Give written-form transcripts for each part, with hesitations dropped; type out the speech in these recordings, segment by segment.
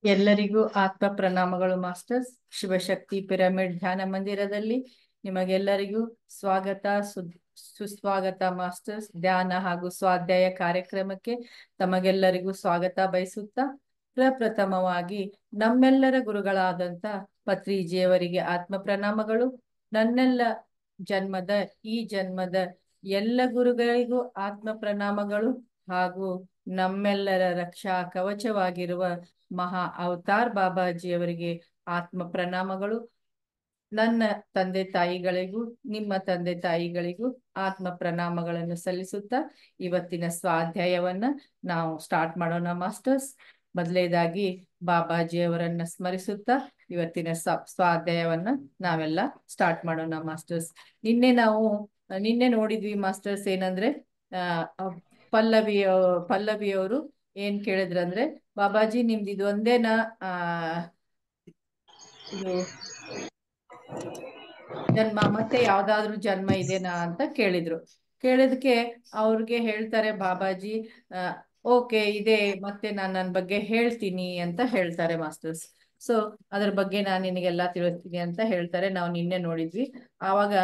ಎಲ್ಲರಿಗೂ ಆತ್ಮ ಪ್ರಣಾಮಗಳು masters. Shivashakti pyramid ಧ್ಯಾನ ಮಂದಿರದಲ್ಲಿ ನಿಮಗೆಲ್ಲರಿಗೂ ಸ್ವಾಗತ, ಸುಸ್ವಾಗತ ಮಾಸ್ಟರ್ಸ್. ಧ್ಯಾನ ಹಾಗೂ ಸ್ವಾಧ್ಯಾಯ ಕಾರ್ಯಕ್ರಮಕ್ಕೆ ತಮಗೆಲ್ಲರಿಗೂ ಸ್ವಾಗತ ಬಯಸುತ್ತಾ, ಪ್ರಪ್ರಥಮವಾಗಿ ನಮ್ಮೆಲ್ಲರ ಗುರುಗಳಾದಂತ ಪತ್ರಿಜಿಯವರಿಗೆ ಆತ್ಮ ಪ್ರಣಾಮಗಳು. ನನ್ನೆಲ್ಲ ಜನ್ಮದ ಈ ಜನ್ಮದ ಎಲ್ಲ ಗುರುಗಳಿಗೂ ಆತ್ಮ ಪ್ರಣಾಮಗಳು ಹಾಗೂ ನಮ್ಮೆಲ್ಲರ ರಕ್ಷಾ ಕವಚವಾಗಿರುವ ಮಹಾ ಅವತಾರ್ ಬಾಬಾಜಿಯವರಿಗೆ ಆತ್ಮ ಪ್ರಣಾಮಗಳು. ನನ್ನ ತಂದೆ ತಾಯಿಗಳಿಗೂ ನಿಮ್ಮ ತಂದೆ ತಾಯಿಗಳಿಗೂ ಆತ್ಮ ಪ್ರಣಾಮಗಳನ್ನು ಸಲ್ಲಿಸುತ್ತಾ ಇವತ್ತಿನ ಸ್ವಾಧ್ಯಾಯವನ್ನ ನಾವು ಸ್ಟಾರ್ಟ್ ಮಾಡೋಣ ಮಾಸ್ಟರ್ಸ್. ಮೊದಲನೇದಾಗಿ ಬಾಬಾಜಿಯವರನ್ನ ಸ್ಮರಿಸುತ್ತಾ ಇವತ್ತಿನ ಸ್ವಾಧ್ಯಾಯವನ್ನ ನಾವೆಲ್ಲ ಸ್ಟಾರ್ಟ್ ಮಾಡೋಣ ಮಾಸ್ಟರ್ಸ್. ನಿನ್ನೆ ನೋಡಿದ್ವಿ ಮಾಸ್ಟರ್ಸ್, ಏನಂದ್ರೆ ಪಲ್ಲವಿಯವರು ಏನ್ ಕೇಳಿದ್ರಂದ್ರೆ, ಬಾಬಾಜಿ ನಿಮ್ದು ಇದು ಒಂದೇನಾ ಇದು ಜನ್ಮ, ಮತ್ತೆ ಯಾವ್ದಾದ್ರು ಜನ್ಮ ಇದೆನಾ ಅಂತ ಕೇಳಿದಕ್ಕೆ ಅವ್ರಿಗೆ ಹೇಳ್ತಾರೆ ಬಾಬಾಜಿ, ಓಕೆ ಇದೆ, ಮತ್ತೆ ನಾನು ನನ್ನ ಬಗ್ಗೆ ಹೇಳ್ತೀನಿ ಅಂತ ಹೇಳ್ತಾರೆ ಮಾಸ್ಟರ್ಸ್. ಸೊ ಅದ್ರ ಬಗ್ಗೆ ನಾನು ನಿನಗೆಲ್ಲ ತಿಳಿಸ್ತೀನಿ ಅಂತ ಹೇಳ್ತಾರೆ. ನಾವು ನಿನ್ನೆ ನೋಡಿದ್ವಿ. ಆವಾಗ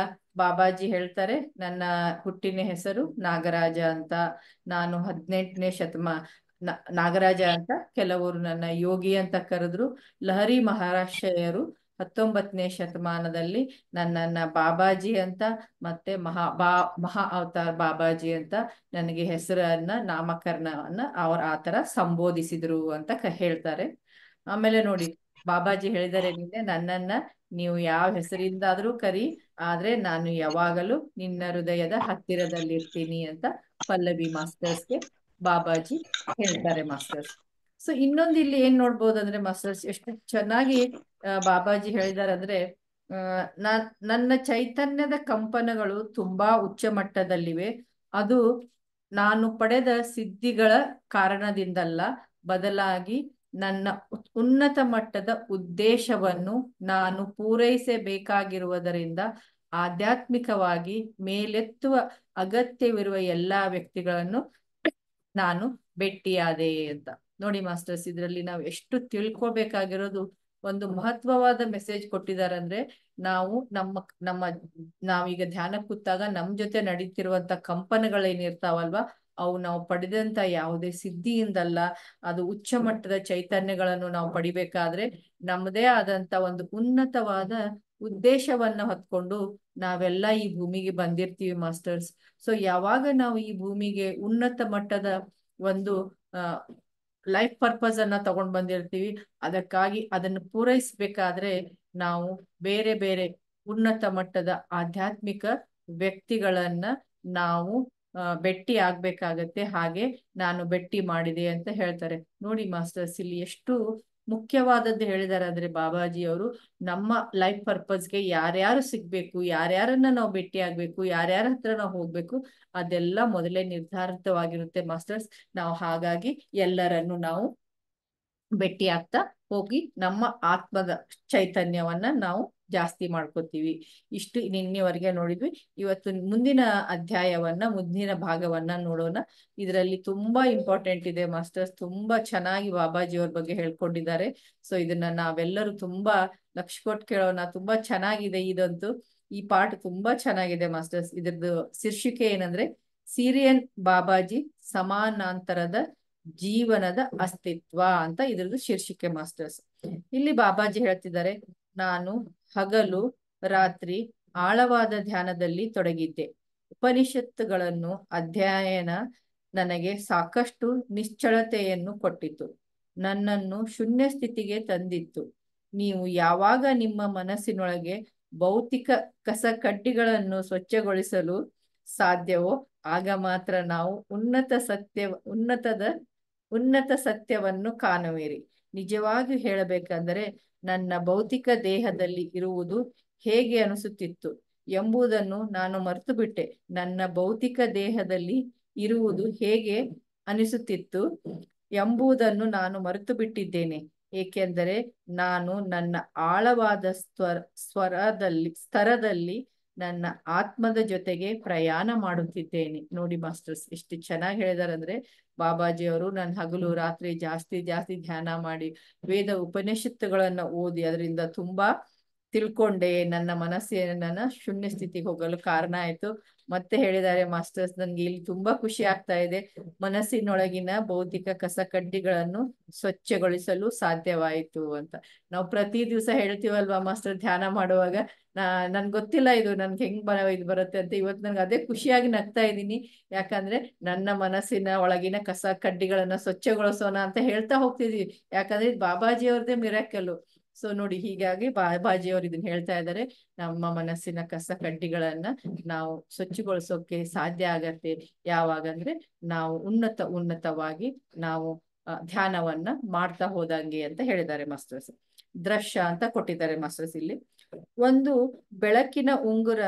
ಬಾಬಾಜಿ ಹೇಳ್ತಾರೆ, ನನ್ನ ಹುಟ್ಟಿನ ಹೆಸರು ನಾಗರಾಜ ಅಂತ. ನಾನು 18ನೇ ನಾಗರಾಜ ಅಂತ ಕೆಲವರು ನನ್ನ ಯೋಗಿ ಅಂತ ಕರೆದ್ರು. ಲಹರಿ ಮಹಾರಾಷ್ಟ್ರೀಯರು 19ನೇ ಶತಮಾನದಲ್ಲಿ ನನ್ನನ್ನ ಬಾಬಾಜಿ ಅಂತ ಮತ್ತೆ ಮಹಾ ಅವತಾರ್ ಬಾಬಾಜಿ ಅಂತ ನನಗೆ ಹೆಸರನ್ನ ನಾಮಕರಣವನ್ನ ಆತರ ಸಂಬೋಧಿಸಿದ್ರು ಅಂತ ಹೇಳ್ತಾರೆ. ಆಮೇಲೆ ನೋಡಿ, ಬಾಬಾಜಿ ಹೇಳಿದರೆ ನಿನ್ನೆ, ನನ್ನನ್ನ ನೀವು ಯಾವ ಹೆಸರಿಂದಾದ್ರೂ ಕರಿ, ಆದ್ರೆ ನಾನು ಯಾವಾಗಲೂ ನಿನ್ನ ಹೃದಯದ ಹತ್ತಿರದಲ್ಲಿರ್ತೀನಿ ಅಂತ ಪಲ್ಲವಿ ಮಾಸ್ಟರ್ಸ್ಗೆ ಬಾಬಾಜಿ ಹೇಳ್ತಾರೆ ಮಾಸ್ಟರ್ಸ್. ಸೊ ಇನ್ನೊಂದು ಇಲ್ಲಿ ಏನ್ ನೋಡ್ಬೋದಂದ್ರೆ ಮಾಸ್ಟರ್ಸ್, ಎಷ್ಟು ಚೆನ್ನಾಗಿ ಬಾಬಾಜಿ ಹೇಳಿದಾರೆ ಅಂದ್ರೆ, ನನ್ನ ಚೈತನ್ಯದ ಕಂಪನಗಳು ತುಂಬಾ ಉಚ್ಚ ಮಟ್ಟದಲ್ಲಿವೆ. ಅದು ನಾನು ಪಡೆದ ಸಿದ್ಧಿಗಳ ಕಾರಣದಿಂದಲ್ಲ, ಬದಲಾಗಿ ನನ್ನ ಉನ್ನತ ಮಟ್ಟದ ಉದ್ದೇಶವನ್ನು ನಾನು ಪೂರೈಸಬೇಕಾಗಿರುವುದರಿಂದ ಆಧ್ಯಾತ್ಮಿಕವಾಗಿ ಮೇಲೆತ್ತುವ ಅಗತ್ಯವಿರುವ ಎಲ್ಲಾ ವ್ಯಕ್ತಿಗಳನ್ನು ನಾನು ಭೇಟಿಯಾದೆ ಅಂತ. ನೋಡಿ ಮಾಸ್ಟರ್ಸ್, ಇದರಲ್ಲಿ ನಾವು ಎಷ್ಟು ತಿಳ್ಕೊಬೇಕಾಗಿರೋದು, ಒಂದು ಮಹತ್ವವಾದ ಮೆಸೇಜ್ ಕೊಟ್ಟಿದ್ದಾರೆ. ಅಂದ್ರೆ ನಾವೀಗ ಧ್ಯಾನ ಕೂತಾಗ ನಮ್ ಜೊತೆ ನಡೀತಿರುವಂತ ಕಂಪನಗಳೇನಿರ್ತಾವಲ್ವಾ, ಅವು ನಾವು ಪಡೆದಂತ ಯಾವುದೇ ಸಿದ್ಧಿಯಿಂದಲ್ಲ. ಅದು ಉಚ್ಚ ಮಟ್ಟದ ಚೈತನ್ಯಗಳನ್ನು ನಾವು ಪಡಿಬೇಕಾದ್ರೆ ನಮ್ಮದೇ ಆದಂತ ಒಂದು ಉನ್ನತವಾದ ಉದ್ದೇಶವನ್ನ ಹೊತ್ಕೊಂಡು ನಾವೆಲ್ಲ ಈ ಭೂಮಿಗೆ ಬಂದಿರ್ತೀವಿ ಮಾಸ್ಟರ್ಸ್. ಸೊ ಯಾವಾಗ ನಾವು ಈ ಭೂಮಿಗೆ ಉನ್ನತ ಮಟ್ಟದ ಒಂದು ಲೈಫ್ ಪರ್ಪಸ್ ಅನ್ನ ತಗೊಂಡ್ ಬಂದಿರ್ತೀವಿ, ಅದಕ್ಕಾಗಿ ಅದನ್ನು ಪೂರೈಸಬೇಕಾದ್ರೆ ನಾವು ಬೇರೆ ಬೇರೆ ಉನ್ನತ ಮಟ್ಟದ ಆಧ್ಯಾತ್ಮಿಕ ವ್ಯಕ್ತಿಗಳನ್ನ ನಾವು ಭೇಟಿ ಆಗ್ಬೇಕಾಗತ್ತೆ. ಹಾಗೆ ನಾನು ಭೇಟಿ ಮಾಡಿದೆ ಅಂತ ಹೇಳ್ತಾರೆ. ನೋಡಿ ಮಾಸ್ಟರ್ಸ್, ಇಲ್ಲಿ ಎಷ್ಟು ಮುಖ್ಯವಾದದ್ದು ಹೇಳಿದಾರೆ ಅಂದ್ರೆ ಬಾಬಾಜಿ ಅವರು, ನಮ್ಮ ಲೈಫ್ ಪರ್ಪಸ್ಗೆ ಯಾರ್ಯಾರು ಸಿಗ್ಬೇಕು, ಯಾರ್ಯಾರನ್ನ ನಾವು ಭೇಟಿ ಆಗ್ಬೇಕು, ಯಾರ್ಯಾರ ಹತ್ರ ನಾವು ಹೋಗ್ಬೇಕು, ಅದೆಲ್ಲ ಮೊದಲೇ ನಿರ್ಧಾರಿತವಾಗಿರುತ್ತೆ ಮಾಸ್ಟರ್ಸ್. ನಾವು ಹಾಗಾಗಿ ಎಲ್ಲರನ್ನು ನಾವು ಭೇಟಿ ಆಗ್ತಾ ಹೋಗಿ ನಮ್ಮ ಆತ್ಮದ ಚೈತನ್ಯವನ್ನ ನಾವು ಜಾಸ್ತಿ ಮಾಡ್ಕೋತೀವಿ. ಇಷ್ಟು ನಿನ್ನೆವರೆಗೆ ನೋಡಿದ್ವಿ. ಇವತ್ತು ಮುಂದಿನ ಅಧ್ಯಾಯವನ್ನ, ಮುಂದಿನ ಭಾಗವನ್ನ ನೋಡೋಣ. ಇದರಲ್ಲಿ ತುಂಬಾ ಇಂಪಾರ್ಟೆಂಟ್ ಇದೆ ಮಾಸ್ಟರ್ಸ್. ತುಂಬಾ ಚೆನ್ನಾಗಿ ಬಾಬಾಜಿ ಅವ್ರ ಬಗ್ಗೆ ಹೇಳ್ಕೊಂಡಿದ್ದಾರೆ. ಸೊ ಇದನ್ನ ನಾವೆಲ್ಲರೂ ತುಂಬಾ ಲಕ್ಷ ಕೊಟ್ಟು ಕೇಳೋಣ. ತುಂಬಾ ಚೆನ್ನಾಗಿದೆ ಇದಂತೂ. ಈ ಪಾಠ ತುಂಬಾ ಚೆನ್ನಾಗಿದೆ ಮಾಸ್ಟರ್ಸ್. ಇದ್ರದ್ದು ಶೀರ್ಷಿಕೆ ಏನಂದ್ರೆ, ಸಿರಿಯನ್ ಬಾಬಾಜಿ ಸಮಾನಾಂತರದ ಜೀವನದ ಅಸ್ತಿತ್ವ ಅಂತ ಇದ್ರದ್ದು ಶೀರ್ಷಿಕೆ ಮಾಸ್ಟರ್ಸ್. ಇಲ್ಲಿ ಬಾಬಾಜಿ ಹೇಳ್ತಿದ್ದಾರೆ, ನಾನು ಹಗಲು ರಾತ್ರಿ ಆಳವಾದ ಧ್ಯಾನದಲ್ಲಿ ತೊಡಗಿದ್ದೆ. ಉಪನಿಷತ್ತುಗಳನ್ನು ಅಧ್ಯಯನ ನನಗೆ ಸಾಕಷ್ಟು ನಿಶ್ಚಳತೆಯನ್ನು ಕೊಟ್ಟಿತು, ನನ್ನನ್ನು ಶೂನ್ಯ ಸ್ಥಿತಿಗೆ ತಂದಿತ್ತು. ನೀವು ಯಾವಾಗ ನಿಮ್ಮ ಮನಸ್ಸಿನೊಳಗೆ ಭೌತಿಕ ಕಸಕಡ್ಡಿಗಳನ್ನು ಸ್ವಚ್ಛಗೊಳಿಸಲು ಸಾಧ್ಯವೋ ಆಗ ಮಾತ್ರ ನಾವು ಉನ್ನತ ಸತ್ಯವನ್ನು ಕಾಣುವಿರಿ. ನಿಜವಾಗಿ ಹೇಳಬೇಕೆಂದರೆ ನನ್ನ ಭೌತಿಕ ದೇಹದಲ್ಲಿ ಇರುವುದು ಹೇಗೆ ಅನಿಸುತ್ತಿತ್ತು ಎಂಬುದನ್ನು ನಾನು ಮರೆತು ಬಿಟ್ಟೆ. ನನ್ನ ಭೌತಿಕ ದೇಹದಲ್ಲಿ ಇರುವುದು ಹೇಗೆ ಅನಿಸುತ್ತಿತ್ತು ಎಂಬುದನ್ನು ನಾನು ಮರೆತು ಬಿಟ್ಟಿದ್ದೇನೆ. ಏಕೆಂದರೆ ನಾನು ನನ್ನ ಆಳವಾದ ಸ್ತರದಲ್ಲಿ ನನ್ನ ಆತ್ಮದ ಜೊತೆಗೆ ಪ್ರಯಾಣ ಮಾಡುತ್ತಿದ್ದೇನೆ. ನೋಡಿ ಮಾಸ್ಟರ್ಸ್ ಎಷ್ಟು ಚೆನ್ನಾಗಿ ಹೇಳಿದಾರೆ ಅಂದ್ರೆ, ಬಾಬಾಜಿಯವರು ನಾನು ಹಗಲು ರಾತ್ರಿ ಜಾಸ್ತಿ ಜಾಸ್ತಿ ಧ್ಯಾನ ಮಾಡಿ ವೇದ ಉಪನಿಷತ್ತುಗಳನ್ನ ಓದಿ ಅದರಿಂದ ತುಂಬಾ ತಿಳ್ಕೊಂಡೆ, ನನ್ನ ಮನಸ್ಸಿನ ಶೂನ್ಯ ಸ್ಥಿತಿಗೆ ಹೋಗಲು ಕಾರಣ ಆಯ್ತು. ಮತ್ತೆ ಹೇಳಿದ್ದಾರೆ ಮಾಸ್ಟರ್ಸ್, ನನ್ಗೆ ಇಲ್ಲಿ ತುಂಬಾ ಖುಷಿ ಆಗ್ತಾ ಇದೆ, ಮನಸ್ಸಿನೊಳಗಿನ ಭೌತಿಕ ಕಸಕಡ್ಡಿಗಳನ್ನು ಸ್ವಚ್ಛಗೊಳಿಸಲು ಸಾಧ್ಯವಾಯಿತು ಅಂತ. ನಾವು ಪ್ರತಿ ದಿವಸ ಹೇಳ್ತೀವಲ್ವಾ ಮಾಸ್ಟರ್ ಧ್ಯಾನ ಮಾಡುವಾಗ, ನನ್ಗೆ ಗೊತ್ತಿಲ್ಲ ಇದು ನನ್ಗೆ ಹೆಂಗ್ ಇದು ಬರುತ್ತೆ ಅಂತ. ಇವತ್ತು ನನ್ಗೆ ಅದೇ ಖುಷಿಯಾಗಿ ನಗ್ತಾ ಇದ್ದೀನಿ. ಯಾಕಂದ್ರೆ ನನ್ನ ಮನಸ್ಸಿನ ಒಳಗಿನ ಕಸ ಕಡ್ಡಿಗಳನ್ನ ಸ್ವಚ್ಛಗೊಳಿಸೋಣ ಅಂತ ಹೇಳ್ತಾ ಹೋಗ್ತಿದೀವಿ. ಯಾಕಂದ್ರೆ ಇದು ಬಾಬಾಜಿ ಅವ್ರದ್ದೇ ಮಿರಾಕಲ್ಲು. ಸೊ ನೋಡಿ, ಹೀಗಾಗಿ ಬಾಬಾಜಿ ಅವರು ಇದನ್ನ ಹೇಳ್ತಾ ಇದ್ದಾರೆ, ನಮ್ಮ ಮನಸ್ಸಿನ ಕಸ ಕಡ್ಡಿಗಳನ್ನ ನಾವು ಸ್ವಚ್ಛಗೊಳಿಸೋಕೆ ಸಾಧ್ಯ ಆಗತ್ತೆ ಯಾವಾಗಂದ್ರೆ ನಾವು ಉನ್ನತವಾಗಿ ನಾವು ಧ್ಯಾನವನ್ನ ಮಾಡ್ತಾ ಹೋದಂಗೆ ಅಂತ ಹೇಳಿದ್ದಾರೆ ಮಾಸ್ಟರ್ಸ್. ದೃಶ್ಯ ಅಂತ ಕೊಟ್ಟಿದ್ದಾರೆ ಮಾಸ್ಟರ್ಸ್ ಇಲ್ಲಿ. ಒಂದು ಬೆಳಕಿನ ಉಂಗುರ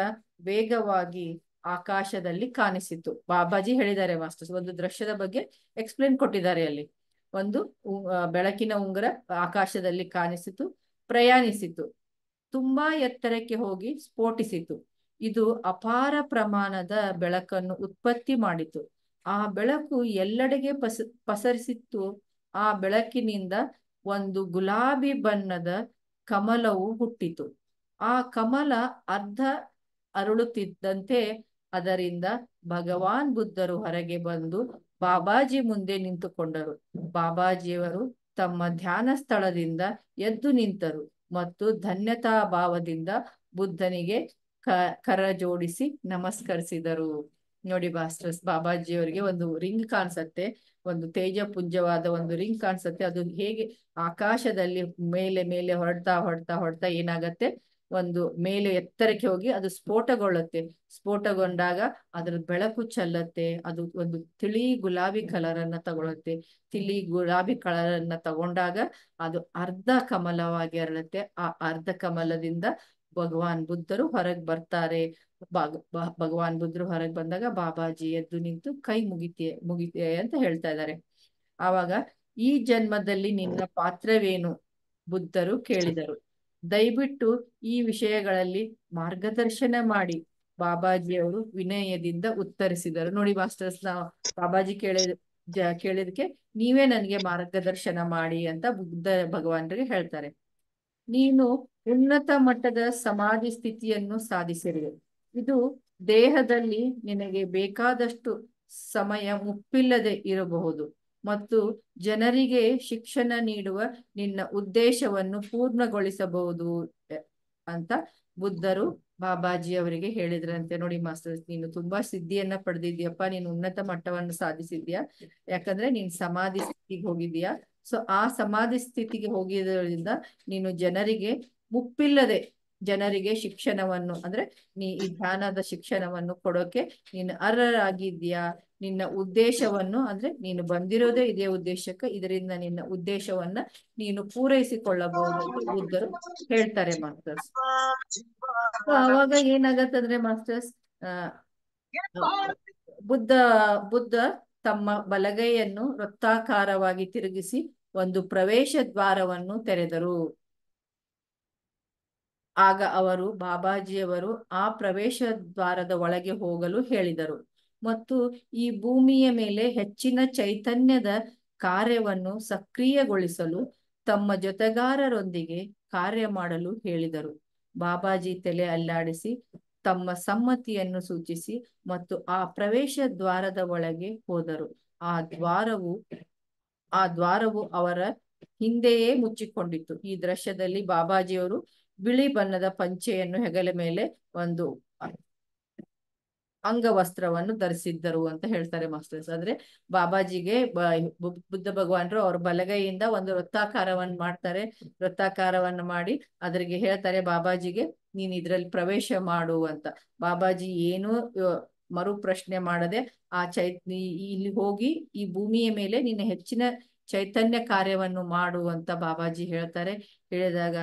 ವೇಗವಾಗಿ ಆಕಾಶದಲ್ಲಿ ಕಾಣಿಸಿತು. ಬಾಬಾಜಿ ಹೇಳಿದ್ದಾರೆ ಮಾಸ್ಟರ್ಸ್, ಒಂದು ದೃಶ್ಯದ ಬಗ್ಗೆ ಎಕ್ಸ್ಪ್ಲೇನ್ ಕೊಟ್ಟಿದ್ದಾರೆ ಅಲ್ಲಿ. ಒಂದು ಬೆಳಕಿನ ಉಂಗುರ ಆಕಾಶದಲ್ಲಿ ಕಾಣಿಸಿತು, ಪ್ರಯಾಣಿಸಿತು, ತುಂಬಾ ಎತ್ತರಕ್ಕೆ ಹೋಗಿ ಸ್ಫೋಟಿಸಿತು. ಇದು ಅಪಾರ ಪ್ರಮಾಣದ ಬೆಳಕನ್ನು ಉತ್ಪತ್ತಿ ಮಾಡಿತು. ಆ ಬೆಳಕು ಎಲ್ಲೆಡೆಗೆ ಪಸರಿಸಿತ್ತು. ಆ ಬೆಳಕಿನಿಂದ ಒಂದು ಗುಲಾಬಿ ಬಣ್ಣದ ಕಮಲವು ಹುಟ್ಟಿತು. ಆ ಕಮಲ ಅರ್ಧ ಅರಳುತ್ತಿದ್ದಂತೆ ಅದರಿಂದ ಭಗವಾನ್ ಬುದ್ಧರು ಹೊರಗೆ ಬಂದು ಬಾಬಾಜಿ ಮುಂದೆ ನಿಂತುಕೊಂಡರು. ಬಾಬಾಜಿಯವರು ತಮ್ಮ ಧ್ಯಾನ ಸ್ಥಳದಿಂದ ಎದ್ದು ನಿಂತರು ಮತ್ತು ಧನ್ಯತಾ ಭಾವದಿಂದ ಬುದ್ಧನಿಗೆ ಕರ ಜೋಡಿಸಿ ನಮಸ್ಕರಿಸಿದರು. ನೋಡಿ ಮಾಸ್ಟರ್ಸ್, ಬಾಬಾಜಿಯವರಿಗೆ ಒಂದು ರಿಂಗ್ ಕಾಣಿಸತ್ತೆ, ಒಂದು ತೇಜಪುಂಜವಾದ ಒಂದು ರಿಂಗ್ ಕಾಣಿಸತ್ತೆ. ಅದು ಹೇಗೆ ಆಕಾಶದಲ್ಲಿ ಮೇಲೆ ಮೇಲೆ ಹೊರಡ್ತಾ ಏನಾಗತ್ತೆ, ಒಂದು ಮೇಲೆ ಎತ್ತರಕ್ಕೆ ಹೋಗಿ ಅದು ಸ್ಫೋಟಗೊಳ್ಳುತ್ತೆ. ಸ್ಫೋಟಗೊಂಡಾಗ ಅದ್ರ ಬೆಳಕು ಚೆಲ್ಲತ್ತೆ. ಅದು ಒಂದು ತಿಳಿ ಗುಲಾಬಿ ಕಲರ್ ಅನ್ನ ತಗೊಳುತ್ತೆ. ತಿಳಿ ಗುಲಾಬಿ ಕಲರ್ ಅನ್ನ ತಗೊಂಡಾಗ ಅದು ಅರ್ಧ ಕಮಲವಾಗಿ ಅರಳುತ್ತೆ. ಆ ಅರ್ಧ ಕಮಲದಿಂದ ಭಗವಾನ್ ಬುದ್ಧರು ಹೊರಗೆ ಬರ್ತಾರೆ. ಭಗವಾನ್ ಬುದ್ಧರು ಹೊರಗೆ ಬಂದಾಗ ಬಾಬಾಜಿ ಎದ್ದು ನಿಂತು ಕೈ ಮುಗಿತೆ ಅಂತ ಹೇಳ್ತಾ ಇದ್ದಾರೆ. ಆವಾಗ, ಈ ಜನ್ಮದಲ್ಲಿ ನಿನ್ನ ಪಾತ್ರವೇನು? ಬುದ್ಧರು ಕೇಳಿದರು. ದಯವಿಟ್ಟು ಈ ವಿಷಯಗಳಲ್ಲಿ ಮಾರ್ಗದರ್ಶನ ಮಾಡಿ, ಬಾಬಾಜಿಯವರು ವಿನಯದಿಂದ ಉತ್ತರಿಸಿದರು. ನೋಡಿ ಮಾಸ್ಟರ್ಸ್, ನಾವು ಬಾಬಾಜಿ ಕೇಳಿದಕ್ಕೆ ನೀವೇ ನನಗೆ ಮಾರ್ಗದರ್ಶನ ಮಾಡಿ ಅಂತ ಬುದ್ಧ ಭಗವಾನರಿಗೆ ಹೇಳ್ತಾರೆ. ನೀನು ಉನ್ನತ ಮಟ್ಟದ ಸಮಾಧಿ ಸ್ಥಿತಿಯನ್ನು ಸಾಧಿಸಿರುವೆ. ಇದು ದೇಹದಲ್ಲಿ ನಿನಗೆ ಬೇಕಾದಷ್ಟು ಸಮಯ ಮುಪ್ಪಿಲ್ಲದೆ ಇರಬಹುದು ಮತ್ತು ಜನರಿಗೆ ಶಿಕ್ಷಣ ನೀಡುವ ನಿನ್ನ ಉದ್ದೇಶವನ್ನು ಪೂರ್ಣಗೊಳಿಸಬಹುದು ಅಂತ ಬುದ್ಧರು ಬಾಬಾಜಿ ಅವರಿಗೆ ಹೇಳಿದ್ರಂತೆ. ನೋಡಿ ಮಾಸ್ಟರ್ಸ್, ನೀನು ತುಂಬಾ ಸಿದ್ಧಿಯನ್ನ ಪಡೆದಿದ್ಯಪ್ಪ, ನೀನು ಉನ್ನತ ಮಟ್ಟವನ್ನು ಸಾಧಿಸಿದ್ಯಾ, ಯಾಕಂದ್ರೆ ನೀನ್ ಸಮಾಧಿ ಸ್ಥಿತಿಗೆ ಹೋಗಿದ್ಯಾ. ಸೊ ಆ ಸಮಾಧಿ ಸ್ಥಿತಿಗೆ ಹೋಗಿದ್ರಿಂದ ನೀನು ಜನರಿಗೆ ಮುಪ್ಪಿಲ್ಲದೆ ಜನರಿಗೆ ಶಿಕ್ಷಣವನ್ನು ಅಂದ್ರೆ ಈ ಧ್ಯಾನದ ಶಿಕ್ಷಣವನ್ನು ಕೊಡೋಕೆ ನೀನು ಅರ್ಹರಾಗಿದ್ಯಾ. ನಿನ್ನ ಉದ್ದೇಶವನ್ನು ಅಂದ್ರೆ ನೀನು ಬಂದಿರೋದೇ ಇದೇ ಉದ್ದೇಶಕ್ಕೆ, ಇದರಿಂದ ನಿನ್ನ ಉದ್ದೇಶವನ್ನ ನೀನು ಪೂರೈಸಿಕೊಳ್ಳಬಹುದು ಅಂತ ಬುದ್ಧರು ಹೇಳ್ತಾರೆ ಮಾಸ್ಟರ್ಸ್. ಅವಾಗ ಏನಾಗತ್ತಂದ್ರೆ ಮಾಸ್ಟರ್ಸ್, ಬುದ್ಧ ತಮ್ಮ ಬಲಗೈಯನ್ನು ವೃತ್ತಾಕಾರವಾಗಿ ತಿರುಗಿಸಿ ಒಂದು ಪ್ರವೇಶ ದ್ವಾರವನ್ನು ತೆರೆದರು. ಆಗ ಅವರು ಬಾಬಾಜಿಯವರು ಆ ಪ್ರವೇಶ ದ್ವಾರದ ಒಳಗೆ ಹೋಗಲು ಹೇಳಿದರು ಮತ್ತು ಈ ಭೂಮಿಯ ಮೇಲೆ ಹೆಚ್ಚಿನ ಚೈತನ್ಯದ ಕಾರ್ಯವನ್ನು ಸಕ್ರಿಯಗೊಳಿಸಲು ತಮ್ಮ ಜೊತೆಗಾರರೊಂದಿಗೆ ಕಾರ್ಯ ಮಾಡಲು ಹೇಳಿದರು. ಬಾಬಾಜಿ ತಲೆ ಅಲ್ಲಾಡಿಸಿ ತಮ್ಮ ಸಮ್ಮತಿಯನ್ನು ಸೂಚಿಸಿ ಮತ್ತು ಆ ಪ್ರವೇಶ ದ್ವಾರದ ಒಳಗೆ ಹೋದರು. ಆ ದ್ವಾರವು ಅವರ ಹಿಂದೆಯೇ ಮುಚ್ಚಿಕೊಂಡಿತ್ತು. ಈ ದೃಶ್ಯದಲ್ಲಿ ಬಾಬಾಜಿಯವರು ಬಿಳಿ ಬಣ್ಣದ ಪಂಚೆಯನ್ನು ಹೆಗಲ ಮೇಲೆ ಒಂದು ಅಂಗವಸ್ತ್ರವನ್ನು ಧರಿಸಿದ್ದರು ಅಂತ ಹೇಳ್ತಾರೆ ಮಾಸ್ಟರ್ಸ್. ಆದ್ರೆ ಬಾಬಾಜಿಗೆ ಬುದ್ಧ ಭಗವಾನರು ಅವ್ರ ಬಲಗೈಯಿಂದ ಒಂದು ವೃತ್ತಾಕಾರವನ್ನು ಮಾಡ್ತಾರೆ. ವೃತ್ತಾಕಾರವನ್ನು ಮಾಡಿ ಅದ್ರಿಗೆ ಹೇಳ್ತಾರೆ ಬಾಬಾಜಿಗೆ, ನೀನ್ ಇದ್ರಲ್ಲಿ ಪ್ರವೇಶ ಮಾಡು ಅಂತ. ಬಾಬಾಜಿ ಏನು ಮರು ಪ್ರಶ್ನೆ ಮಾಡದೆ ಇಲ್ಲಿ ಹೋಗಿ ಈ ಭೂಮಿಯ ಮೇಲೆ ನಿನ್ನ ಹೆಚ್ಚಿನ ಚೈತನ್ಯ ಕಾರ್ಯವನ್ನು ಮಾಡು ಅಂತ ಬಾಬಾಜಿ ಹೇಳ್ತಾರೆ. ಹೇಳಿದಾಗ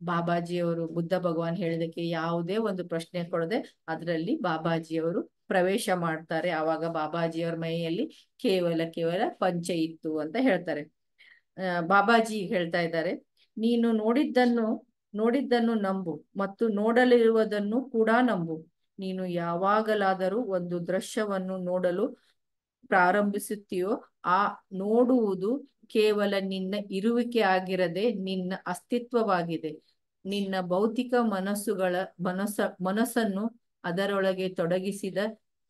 ಬಾಬಾಜಿಯವರು ಬುದ್ಧ ಭಗವಾನ್ ಹೇಳಿದಕ್ಕೆ ಯಾವುದೇ ಒಂದು ಪ್ರಶ್ನೆ ಕೊಡದೆ ಅದರಲ್ಲಿ ಬಾಬಾಜಿಯವರು ಪ್ರವೇಶ ಮಾಡ್ತಾರೆ. ಆವಾಗ ಬಾಬಾಜಿಯವರ ಮೈಯಲ್ಲಿ ಕೇವಲ ಪಂಚೆ ಇತ್ತು ಅಂತ ಹೇಳ್ತಾರೆ. ಬಾಬಾಜಿ ಹೇಳ್ತಾ ಇದ್ದಾರೆ, ನೀನು ನೋಡಿದ್ದನ್ನು ನೋಡಿದ್ದನ್ನು ನಂಬು ಮತ್ತು ನೋಡಲಿರುವುದನ್ನು ಕೂಡ ನಂಬು. ನೀನು ಯಾವಾಗಲಾದರೂ ಒಂದು ದೃಶ್ಯವನ್ನು ನೋಡಲು ಪ್ರಾರಂಭಿಸುತ್ತೀಯೋ, ಆ ನೋಡುವುದು ಕೇವಲ ನಿನ್ನ ಇರುವಿಕೆ ಆಗಿರದೆ ನಿನ್ನ ಅಸ್ತಿತ್ವವಾಗಿದೆ. ನಿನ್ನ ಭೌತಿಕ ಮನಸ್ಸನ್ನು ಅದರೊಳಗೆ ತೊಡಗಿಸಿದ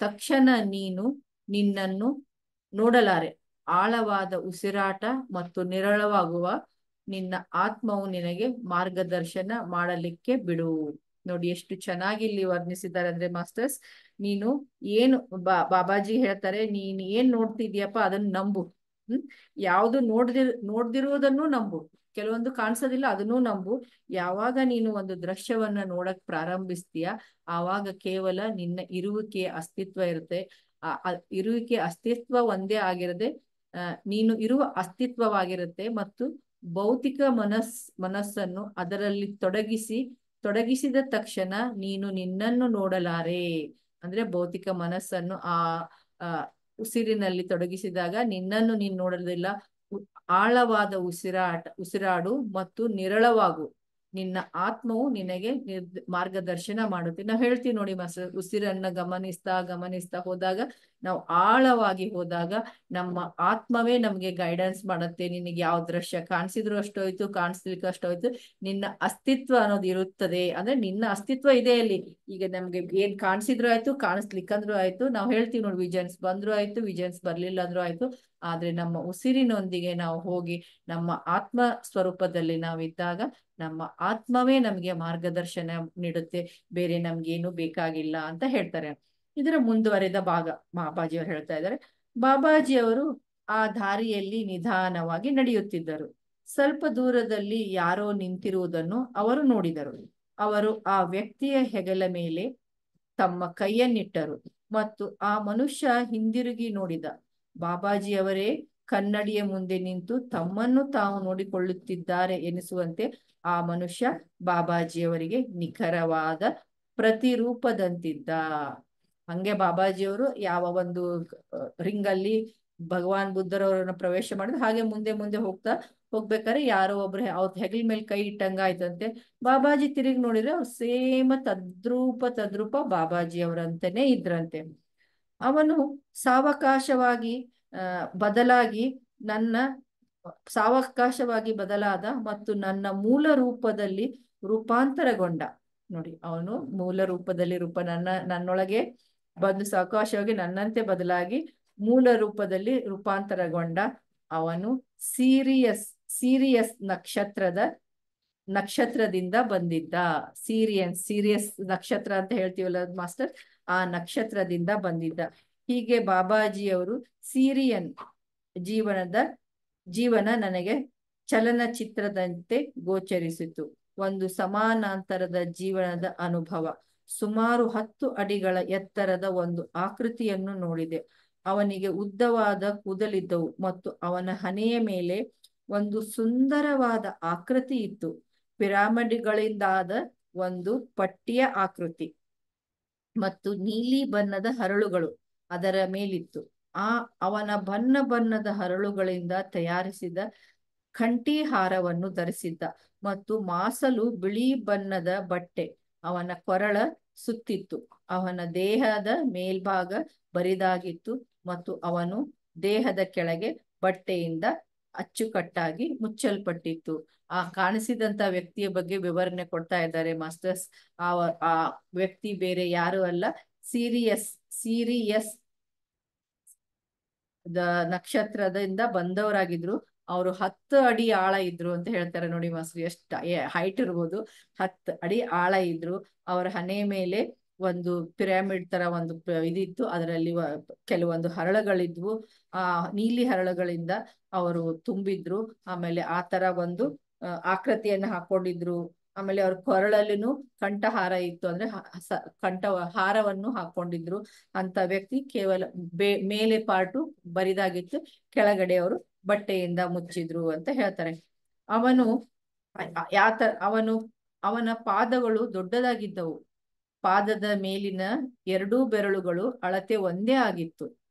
ತಕ್ಷಣ ನೀನು ನಿನ್ನನ್ನು ನೋಡಲಾರೆ. ಆಳವಾದ ಉಸಿರಾಟ ಮತ್ತು ನಿರಳವಾಗುವ ನಿನ್ನ ಆತ್ಮವು ನಿನಗೆ ಮಾರ್ಗದರ್ಶನ ಮಾಡಲಿಕ್ಕೆ ಬಿಡು. ನೋಡಿ ಎಷ್ಟು ಚೆನ್ನಾಗಿ ಇಲ್ಲಿ ವರ್ಣಿಸಿದ್ದಾರೆ ಅಂದ್ರೆ ಮಾಸ್ಟರ್ಸ್. ನೀನು ಏನು ಬಾಬಾಜಿ ಹೇಳ್ತಾರೆ, ನೀನ್ ಏನ್ ನೋಡ್ತಿದ್ಯಪ್ಪ ಅದನ್ನ ನಂಬು. ಯಾವುದು ನೋಡ್ದಿರುವುದನ್ನು ನಂಬು. ಕೆಲವೊಂದು ಕಾಣಿಸೋದಿಲ್ಲ, ಅದನ್ನೂ ನಂಬು. ಯಾವಾಗ ನೀನು ಒಂದು ದೃಶ್ಯವನ್ನ ನೋಡಕ್ ಪ್ರಾರಂಭಿಸ್ತೀಯ, ಆವಾಗ ಕೇವಲ ನಿನ್ನ ಇರುವಿಕೆ ಅಸ್ತಿತ್ವ ಇರುತ್ತೆ. ಆ ಇರುವಿಕೆ ಅಸ್ತಿತ್ವ ಒಂದೇ ಆಗಿರದೆ ನೀನು ಇರುವ ಅಸ್ತಿತ್ವವಾಗಿರುತ್ತೆ. ಮತ್ತು ಭೌತಿಕ ಮನಸ್ಸನ್ನು ಅದರಲ್ಲಿ ತೊಡಗಿಸಿದ ತಕ್ಷಣ ನೀನು ನಿನ್ನನ್ನು ನೋಡಲಾರೆ. ಅಂದ್ರೆ ಭೌತಿಕ ಮನಸ್ಸನ್ನು ಆ ಉಸಿರಿನಲ್ಲಿ ತೊಡಗಿಸಿದಾಗ ನಿನ್ನನ್ನು ನೀನು ನೋಡೋದಿಲ್ಲ. ಆಳವಾದ ಉಸಿರಾಡು ಮತ್ತು ನಿರಳವಾಗು. ನಿನ್ನ ಆತ್ಮವು ನಿನಗೆ ಮಾರ್ಗದರ್ಶನ ಮಾಡುತ್ತೆ. ನಾವು ಹೇಳ್ತೀವಿ ನೋಡಿ ಮಾಸ್ಟರ್, ಉಸಿರನ್ನ ಗಮನಿಸ್ತಾ ಹೋದಾಗ, ನಾವು ಆಳವಾಗಿ ಹೋದಾಗ ನಮ್ಮ ಆತ್ಮವೇ ನಮ್ಗೆ ಗೈಡೆನ್ಸ್ ಮಾಡುತ್ತೆ. ನಿನಗೆ ಯಾವ ದೃಶ್ಯ ಕಾಣಿಸಿದ್ರು ಅಷ್ಟೋಯ್ತು, ಕಾಣಿಸ್ಲಿಕ್ಕೆ ಅಷ್ಟೋಯ್ತು, ನಿನ್ನ ಅಸ್ತಿತ್ವ ಅನ್ನೋದು ಇರುತ್ತದೆ. ಅಂದ್ರೆ ನಿನ್ನ ಅಸ್ತಿತ್ವ ಇದೆ ಅಲ್ಲಿ. ಈಗ ನಮ್ಗೆ ಏನ್ ಕಾಣಿಸಿದ್ರು ಆಯ್ತು, ಕಾಣಿಸ್ಲಿಕ್ಕಂದ್ರೂ ಆಯ್ತು. ನಾವು ಹೇಳ್ತೀವಿ ನೋಡಿ, ವಿಜನ್ಸ್ ಬಂದ್ರು ಆಯ್ತು, ವಿಜನ್ಸ್ ಬರ್ಲಿಲ್ಲ ಅಂದ್ರೂ ಆಯ್ತು. ಆದ್ರೆ ನಮ್ಮ ಉಸಿರಿನೊಂದಿಗೆ ನಾವು ಹೋಗಿ ನಮ್ಮ ಆತ್ಮ ಸ್ವರೂಪದಲ್ಲಿ ನಾವಿದ್ದಾಗ ನಮ್ಮ ಆತ್ಮವೇ ನಮ್ಗೆ ಮಾರ್ಗದರ್ಶನ ನೀಡುತ್ತೆ. ಬೇರೆ ನಮ್ಗೇನು ಬೇಕಾಗಿಲ್ಲ ಅಂತ ಹೇಳ್ತಾರೆ. ಇದರ ಮುಂದುವರೆದ ಭಾಗ ಬಾಬಾಜಿಯವರು ಹೇಳ್ತಾ ಇದ್ದಾರೆ. ಬಾಬಾಜಿಯವರು ಆ ದಾರಿಯಲ್ಲಿ ನಿಧಾನವಾಗಿ ನಡೆಯುತ್ತಿದ್ದರು. ಸ್ವಲ್ಪ ದೂರದಲ್ಲಿ ಯಾರೋ ನಿಂತಿರುವುದನ್ನು ಅವರು ನೋಡಿದರು. ಅವರು ಆ ವ್ಯಕ್ತಿಯ ಹೆಗಲ ಮೇಲೆ ತಮ್ಮ ಕೈಯನ್ನಿಟ್ಟರು ಮತ್ತು ಆ ಮನುಷ್ಯ ಹಿಂದಿರುಗಿ ನೋಡಿದ. ಬಾಬಾಜಿಯವರೇ ಕನ್ನಡಿಯ ಮುಂದೆ ನಿಂತು ತಮ್ಮನ್ನು ತಾವು ನೋಡಿಕೊಳ್ಳುತ್ತಿದ್ದಾರೆ ಎನಿಸುವಂತೆ ಆ ಮನುಷ್ಯ ಬಾಬಾಜಿಯವರಿಗೆ ನಿಖರವಾದ ಪ್ರತಿರೂಪದಂತಿದ್ದ. ಹಂಗೆ ಬಾಬಾಜಿಯವರು ಯಾವ ಒಂದು ರಿಂಗಲ್ಲಿ ಭಗವಾನ್ ಬುದ್ಧರವರನ್ನ ಪ್ರವೇಶ ಮಾಡಿದ್ರು, ಹಾಗೆ ಮುಂದೆ ಮುಂದೆ ಹೋಗ್ಬೇಕಾದ್ರೆ ಯಾರೋ ಒಬ್ರು ಅವ್ರ ಹೆಗಲ ಮೇಲೆ ಕೈ ಇಟ್ಟಂಗ ಆಯ್ತಂತೆ. ಬಾಬಾಜಿ ತಿರುಗಿ ನೋಡಿದ್ರೆ ಅವ್ರು ಸೇಮ್ ತದ್ರೂಪ ಬಾಬಾಜಿ ಅವರಂತಾನೆ ಇದ್ರಂತೆ. ಅವನು ಸಾವಕಾಶವಾಗಿ ಬದಲಾದ ಮತ್ತು ನನ್ನ ಮೂಲ ರೂಪದಲ್ಲಿ ರೂಪಾಂತರಗೊಂಡ. ನೋಡಿ, ಅವನು ಮೂಲ ರೂಪದಲ್ಲಿ ನನ್ನೊಳಗೆ ಬಂದು ಸಾವಕಾಶವಾಗಿ ನನ್ನಂತೆ ಬದಲಾಗಿ ಮೂಲ ರೂಪದಲ್ಲಿ ರೂಪಾಂತರಗೊಂಡ. ಅವನು ಸೀರಿಯಸ್ ನಕ್ಷತ್ರದಿಂದ ಬಂದಿದ್ದ. ಸೀರಿಯಸ್ ನಕ್ಷತ್ರ ಅಂತ ಹೇಳ್ತೀವಲ್ಲ ಮಾಸ್ಟರ್, ಆ ನಕ್ಷತ್ರದಿಂದ ಬಂದಿದ್ದ. ಹೀಗೆ ಬಾಬಾಜಿಯವರು ಸಿರಿಯನ್ ಜೀವನ ನನಗೆ ಚಲನಚಿತ್ರದಂತೆ ಗೋಚರಿಸಿತು. ಒಂದು ಸಮಾನಾಂತರದ ಜೀವನದ ಅನುಭವ. ಸುಮಾರು 10 ಅಡಿಗಳ ಎತ್ತರದ ಒಂದು ಆಕೃತಿಯನ್ನು ನೋಡಿದೆ. ಅವನಿಗೆ ಉದ್ದವಾದ ಕೂದಲಿದ್ದವು ಮತ್ತು ಅವನ ಹಣೆಯ ಮೇಲೆ ಒಂದು ಸುಂದರವಾದ ಆಕೃತಿ ಇತ್ತು. ಪಿರಾಮಿಡ್ಗಳಿಂದಾದ ಒಂದು ಪಟ್ಟಿಯ ಆಕೃತಿ ಮತ್ತು ನೀಲಿ ಬಣ್ಣದ ಹರಳುಗಳು ಅದರ ಮೇಲಿತ್ತು. ಅವನ ಬಣ್ಣದ ಹರಳುಗಳಿಂದ ತಯಾರಿಸಿದ ಕಂಠಿ ಹಾರವನ್ನು ಧರಿಸಿದ್ದ ಮತ್ತು ಮಾಸಲು ಬಿಳಿ ಬಣ್ಣದ ಬಟ್ಟೆ ಅವನ ಕೊರಳ ಸುತ್ತಿತ್ತು. ಅವನ ದೇಹದ ಮೇಲ್ಭಾಗ ಬರಿದಾಗಿತ್ತು ಮತ್ತು ಅವನು ದೇಹದ ಕೆಳಗೆ ಬಟ್ಟೆಯಿಂದ ಅಚ್ಚುಕಟ್ಟಾಗಿ ಮುಚ್ಚಲ್ಪಟ್ಟಿತ್ತು. ಆ ಕಾಣಿಸಿದಂತ ವ್ಯಕ್ತಿಯ ಬಗ್ಗೆ ವಿವರಣೆ ಕೊಡ್ತಾ ಇದ್ದಾರೆ ಮಾಸ್ಟರ್ಸ್. ಆ ವ್ಯಕ್ತಿ ಬೇರೆ ಯಾರು ಅಲ್ಲ, ಸೀರಿಯಸ್ ನಕ್ಷತ್ರದಿಂದ ಬಂದವರಾಗಿದ್ರು. ಅವರು 10 ಅಡಿ ಆಳ ಇದ್ರು ಅಂತ ಹೇಳ್ತಾರೆ. ನೋಡಿ ಮಾಸ್ಟರ್, ಎಷ್ಟು ಹೈಟ್ ಇರ್ಬೋದು. 10 ಅಡಿ ಆಳ ಇದ್ರು. ಅವರ ಹಣೆ ಮೇಲೆ ಒಂದು ಪಿರಾಮಿಡ್ ತರ ಒಂದು ಇದಿತ್ತು. ಅದರಲ್ಲಿ ಕೆಲವೊಂದು ಹರಳುಗಳಿದ್ವು. ಆ ನೀಲಿ ಹರಳುಗಳಿಂದ ಅವರು ತುಂಬಿದ್ರು. ಆಮೇಲೆ ಆ ತರ ಒಂದು ಆಕೃತಿಯನ್ನ ಹಾಕೊಂಡಿದ್ರು. ಆಮೇಲೆ ಅವ್ರ ಕೊರಳಲ್ಲಿನೂ ಕಂಠಹಾರ ಇತ್ತು, ಅಂದ್ರೆ ಕಂಠ ಹಾರವನ್ನು ಹಾಕೊಂಡಿದ್ರು. ಅಂತ ವ್ಯಕ್ತಿ ಕೇವಲ ಮೇಲೆ ಪಾರ್ಟು ಬರಿದಾಗಿತ್ತು, ಕೆಳಗಡೆ ಅವರು ಬಟ್ಟೆಯಿಂದ ಮುಚ್ಚಿದ್ರು ಅಂತ ಹೇಳ್ತಾರೆ. ಅವನ ಪಾದಗಳು ದೊಡ್ಡದಾಗಿದ್ದವು. ಪಾದದ ಮೇಲಿನ 2 ಬೆರಳುಗಳು ಅಳತೆ ಒಂದೇ ಆಗಿತ್ತು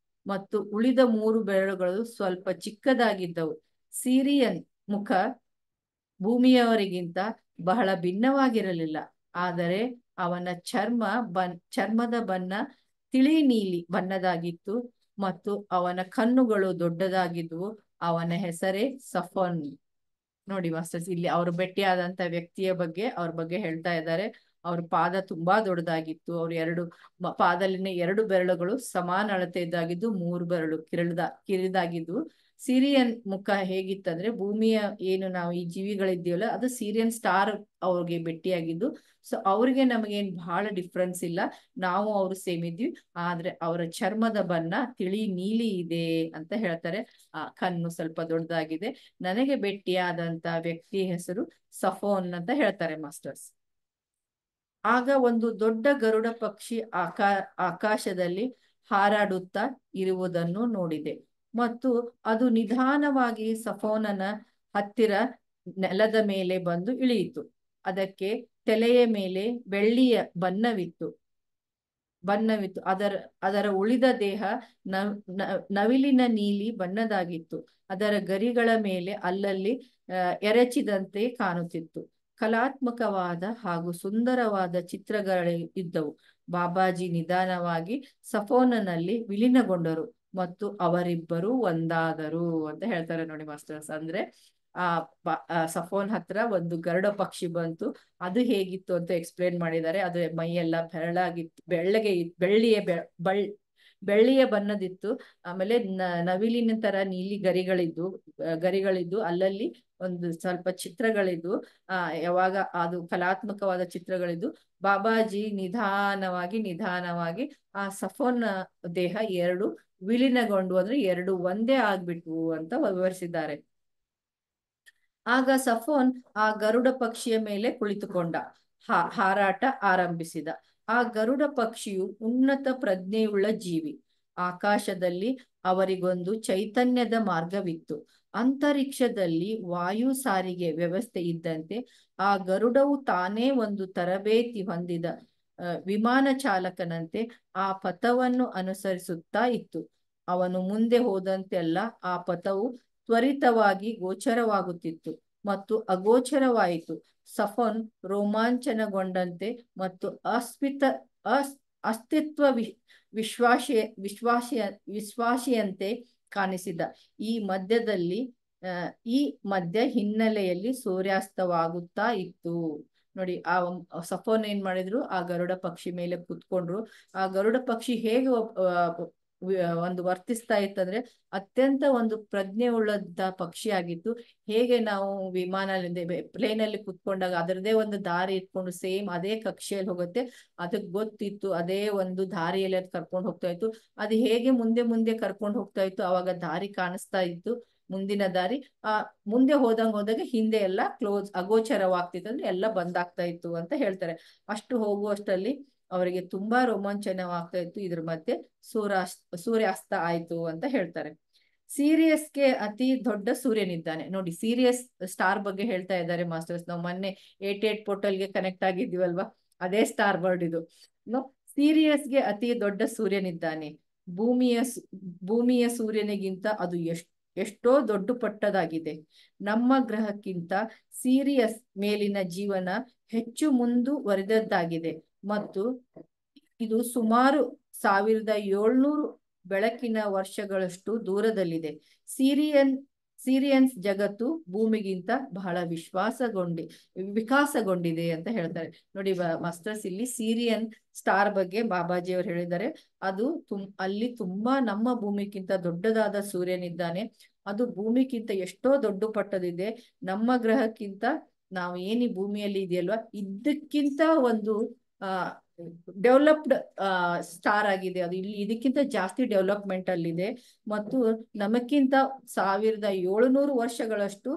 ಮತ್ತು ಉಳಿದ 3 ಬೆರಳುಗಳು ಸ್ವಲ್ಪ ಚಿಕ್ಕದಾಗಿದ್ದವು. ಸಿರಿಯನ್ ಮುಖ ಭೂಮಿಯವರಿಗಿಂತ ಬಹಳ ಭಿನ್ನವಾಗಿರಲಿಲ್ಲ. ಆದರೆ ಅವನ ಚರ್ಮದ ಬಣ್ಣ ತಿಳಿ ನೀಲಿ ಬಣ್ಣದಾಗಿತ್ತು ಮತ್ತು ಅವನ ಕಣ್ಣುಗಳು ದೊಡ್ಡದಾಗಿದ್ವು. ಅವನ ಹೆಸರೇ ಸಫೋನ್. ನೋಡಿ ಮಾಸ್ಟರ್ಸ್, ಇಲ್ಲಿ ಅವರು ಭೇಟಿಯಾದಂತ ವ್ಯಕ್ತಿಯ ಬಗ್ಗೆ ಅವ್ರ ಬಗ್ಗೆ ಹೇಳ್ತಾ ಇದ್ದಾರೆ. ಅವ್ರ ಪಾದ ತುಂಬಾ ದೊಡ್ಡದಾಗಿತ್ತು. ಅವ್ರ ಪಾದಲ್ಲಿನ 2 ಬೆರಳುಗಳು ಸಮಾನ ಅಳತೆ ಇದ್ದಾಗಿದ್ದು, 3 ಬೆರಳು ಕಿರಿದಾಗಿದ್ವು. ಸಿರಿಯನ್ ಮುಖ ಹೇಗಿತ್ತಂದ್ರೆ, ಭೂಮಿಯ ಏನು ನಾವು ಈ ಜೀವಿಗಳಿದ್ದೀವಲ್ಲ ಅದು ಸಿರಿಯನ್ ಸ್ಟಾರ್ ಅವ್ರಿಗೆ ಭೇಟಿಯಾಗಿದ್ದು. ಸೊ ಅವ್ರಿಗೆ ನಮಗೇನ್ ಬಹಳ ಡಿಫ್ರೆನ್ಸ್ ಇಲ್ಲ, ನಾವು ಅವ್ರು ಸೇಮ್ ಇದ್ವಿ. ಆದ್ರೆ ಅವರ ಚರ್ಮದ ಬಣ್ಣ ತಿಳಿ ನೀಲಿ ಇದೆ ಅಂತ ಹೇಳ್ತಾರೆ. ಆ ಕಣ್ಣು ಸ್ವಲ್ಪ ದೊಡ್ಡದಾಗಿದೆ. ನನಗೆ ಭೇಟಿಯಾದಂತ ವ್ಯಕ್ತಿ ಹೆಸರು ಸಫೋನ್ ಅಂತ ಹೇಳ್ತಾರೆ ಮಾಸ್ಟರ್ಸ್. ಆಗ ಒಂದು ದೊಡ್ಡ ಗರುಡ ಪಕ್ಷಿ ಆಕಾಶದಲ್ಲಿ ಹಾರಾಡುತ್ತಾ ಇರುವುದನ್ನು ನೋಡಿದೆ ಮತ್ತು ಅದು ನಿಧಾನವಾಗಿ ಸಫೋನನ ಹತ್ತಿರ ನೆಲದ ಮೇಲೆ ಬಂದು ಇಳಿಯಿತು. ಅದಕ್ಕೆ ತಲೆಯ ಮೇಲೆ ಬೆಳ್ಳಿಯ ಬಣ್ಣವಿತ್ತು. ಅದರ ಉಳಿದ ದೇಹ ನವಿಲಿನ ನೀಲಿ ಬಣ್ಣದಾಗಿತ್ತು. ಅದರ ಗರಿಗಳ ಮೇಲೆ ಅಲ್ಲಲ್ಲಿ ಎರಚಿದಂತೆ ಕಾಣುತ್ತಿತ್ತು. ಕಲಾತ್ಮಕವಾದ ಹಾಗೂ ಸುಂದರವಾದ ಚಿತ್ರಗಳಿದ್ದವು. ಬಾಬಾಜಿ ನಿಧಾನವಾಗಿ ಸಫೋನನಲ್ಲಿ ವಿಲೀನಗೊಂಡರು ಮತ್ತು ಅವರಿಬ್ಬರು ಒಂದಾದರು ಅಂತ ಹೇಳ್ತಾರೆ. ನೋಡಿ ಮಾಸ್ಟರ್ಸ್, ಅಂದ್ರೆ ಸಫೋನ್ ಹತ್ರ ಒಂದು ಗರುಡ ಪಕ್ಷಿ ಬಂತು. ಅದು ಹೇಗಿತ್ತು ಅಂತ ಎಕ್ಸ್ಪ್ಲೇನ್ ಮಾಡಿದ್ದಾರೆ. ಅದು ಮೈಯೆಲ್ಲ ಬೆರಳಾಗಿತ್ತು, ಬೆಳ್ಳಿಯ ಬಣ್ಣದಿತ್ತು. ಆಮೇಲೆ ನವಿಲಿನ ತರ ನೀಲಿ ಗರಿಗಳಿದ್ದು ಅಲ್ಲಲ್ಲಿ ಒಂದು ಸ್ವಲ್ಪ ಚಿತ್ರಗಳಿದ್ದು, ಯಾವಾಗ ಅದು ಕಲಾತ್ಮಕವಾದ ಚಿತ್ರಗಳಿದ್ದು. ಬಾಬಾಜಿ ನಿಧಾನವಾಗಿ ಆ ಸಫೋನ್ ದೇಹ 2 ವಿಲೀನಗೊಂಡು, ಅಂದ್ರೆ 2 ಒಂದೇ ಆಗ್ಬಿಟ್ವು ಅಂತ ವಿವರಿಸಿದ್ದಾರೆ. ಆಗ ಸಫೋನ್ ಆ ಗರುಡ ಪಕ್ಷಿಯ ಮೇಲೆ ಕುಳಿತುಕೊಂಡ, ಹಾರಾಟ ಆರಂಭಿಸಿದ. ಆ ಗರುಡ ಪಕ್ಷಿಯು ಉನ್ನತ ಪ್ರಜ್ಞೆಯುಳ್ಳ ಜೀವಿ. ಆಕಾಶದಲ್ಲಿ ಅವರಿಗೊಂದು ಚೈತನ್ಯದ ಮಾರ್ಗವಿತ್ತು. ಅಂತರಿಕ್ಷದಲ್ಲಿ ವಾಯು ಸಾರಿಗೆ ವ್ಯವಸ್ಥೆ ಇದ್ದಂತೆ ಆ ಗರುಡವು ತಾನೇ ಒಂದು ತರಬೇತಿ ಹೊಂದಿದ ವಿಮಾನ ಚಾಲಕನಂತೆ ಆ ಪಥವನ್ನು ಅನುಸರಿಸುತ್ತಾ ಇತ್ತು. ಅವನು ಮುಂದೆ ಹೋದಂತೆಲ್ಲ ಆ ಪಥವು ತ್ವರಿತವಾಗಿ ಗೋಚರವಾಗುತ್ತಿತ್ತು ಮತ್ತು ಅಗೋಚರವಾಯಿತು. ಸಫೋನ್ ರೋಮಾಂಚನಗೊಂಡಂತೆ ಮತ್ತು ಅಸ್ತಿತ್ವ ವಿಶ್ವಾಸಿಯಂತೆ ಕಾಣಿಸಿದ. ಈ ಮಧ್ಯ ಹಿನ್ನೆಲೆಯಲ್ಲಿ ಸೂರ್ಯಾಸ್ತವಾಗುತ್ತಾ ಇತ್ತು. ನೋಡಿ, ಸಫೋನ್ ಏನ್ ಮಾಡಿದ್ರು, ಆ ಗರುಡ ಪಕ್ಷಿ ಮೇಲೆ ಕುತ್ಕೊಂಡ್ರು. ಆ ಗರುಡ ಪಕ್ಷಿ ಹೇಗೆ ಒಂದು ವರ್ತಿಸ್ತಾ ಇತ್ತಂದ್ರೆ, ಅತ್ಯಂತ ಒಂದು ಪ್ರಜ್ಞೆ ಉಳ್ಳಂತ ಪಕ್ಷಿ ಆಗಿತ್ತು. ಹೇಗೆ ನಾವು ಪ್ಲೇನಲ್ಲಿ ಕುತ್ಕೊಂಡಾಗ ಅದರದೇ ಒಂದು ದಾರಿ ಇಟ್ಕೊಂಡು ಸೇಮ್ ಅದೇ ಕಕ್ಷೆಯಲ್ಲಿ ಹೋಗುತ್ತೆ, ಅದಕ್ಕೆ ಗೊತ್ತಿತ್ತು. ಅದೇ ಒಂದು ದಾರಿಯಲ್ಲಿ ಅದು ಕರ್ಕೊಂಡು ಹೋಗ್ತಾ ಇತ್ತು. ಅದು ಹೇಗೆ ಮುಂದೆ ಕರ್ಕೊಂಡು ಹೋಗ್ತಾ ಇತ್ತು, ಅವಾಗ ದಾರಿ ಕಾಣಿಸ್ತಾ ಇತ್ತು, ಮುಂದಿನ ದಾರಿ. ಮುಂದೆ ಹೋದಾಗ ಹಿಂದೆ ಎಲ್ಲ ಅಗೋಚರವಾಗ್ತಿತ್ತು, ಅಂದ್ರೆ ಎಲ್ಲ ಬಂದಾಗ್ತಾ ಇತ್ತು ಅಂತ ಹೇಳ್ತಾರೆ. ಅಷ್ಟು ಹೋಗುವಷ್ಟರಲ್ಲಿ ಅವರಿಗೆ ತುಂಬಾ ರೋಮಾಂಚನವಾಗ್ತಾ ಇತ್ತು. ಇದ್ರ ಮಧ್ಯೆ ಸೂರ್ಯಾಸ್ತ ಆಯ್ತು ಅಂತ ಹೇಳ್ತಾರೆ. ಸೀರಿಯಸ್ಗೆ ಅತಿ ದೊಡ್ಡ ಸೂರ್ಯನಿದ್ದಾನೆ. ನೋಡಿ, ಸೀರಿಯಸ್ ಸ್ಟಾರ್ ಬಗ್ಗೆ ಹೇಳ್ತಾ ಇದ್ದಾರೆ ಮಾಸ್ಟರ್ಸ್. ನಾವು ಮೊನ್ನೆ 88 ಪೋರ್ಟಲ್ಗೆ ಕನೆಕ್ಟ್ ಆಗಿದ್ದೀವಲ್ವಾ, ಅದೇ ಸ್ಟಾರ್ ವರ್ಡ್ ಇದು. ಸೀರಿಯಸ್ಗೆ ಅತಿ ದೊಡ್ಡ ಸೂರ್ಯನಿದ್ದಾನೆ. ಭೂಮಿಯ ಸೂರ್ಯನಿಗಿಂತ ಅದು ಎಷ್ಟೋ ದೊಡ್ಡ ಪಟ್ಟದಾಗಿದೆ. ನಮ್ಮ ಗ್ರಹಕ್ಕಿಂತ ಸೀರಿಯಸ್ ಮೇಲಿನ ಜೀವನ ಹೆಚ್ಚು ಮುಂದುವರೆದದ್ದಾಗಿದೆ ಮತ್ತು ಇದು ಸುಮಾರು 1700 ಬೆಳಕಿನ ವರ್ಷಗಳಷ್ಟು ದೂರದಲ್ಲಿದೆ. ಸಿರಿಯನ್ಸ್ ಜಗತ್ತು ಭೂಮಿಗಿಂತ ಬಹಳ ವಿಕಾಸಗೊಂಡಿದೆ ಅಂತ ಹೇಳ್ತಾರೆ. ನೋಡಿ ಮಾಸ್ಟರ್ಸ್, ಇಲ್ಲಿ ಸಿರಿಯನ್ ಸ್ಟಾರ್ ಬಗ್ಗೆ ಬಾಬಾಜಿ ಅವರು ಹೇಳಿದ್ದಾರೆ. ಅದು ಅಲ್ಲಿ ತುಂಬಾ ನಮ್ಮ ಭೂಮಿಗಿಂತ ದೊಡ್ಡದಾದ ಸೂರ್ಯನಿದ್ದಾನೆ. ಅದು ಭೂಮಿಗಿಂತ ಎಷ್ಟೋ ದೊಡ್ಡ ಪಟ್ಟದಿದೆ. ನಮ್ಮ ಗ್ರಹಕ್ಕಿಂತ ನಾವು ಏನಿ ಭೂಮಿಯಲ್ಲಿ ಇದೆಯಲ್ವಾ, ಇದಕ್ಕಿಂತ ಒಂದು ಡೆವಲಪ್ಡ್ ಸ್ಟಾರ್ ಆಗಿದೆ. ಅದು ಇದಕ್ಕಿಂತ ಜಾಸ್ತಿ ಡೆವಲಪ್ಮೆಂಟ್ ಅಲ್ಲಿದೆ ಮತ್ತು ನಮಕ್ಕಿಂತ 1700 ವರ್ಷಗಳಷ್ಟು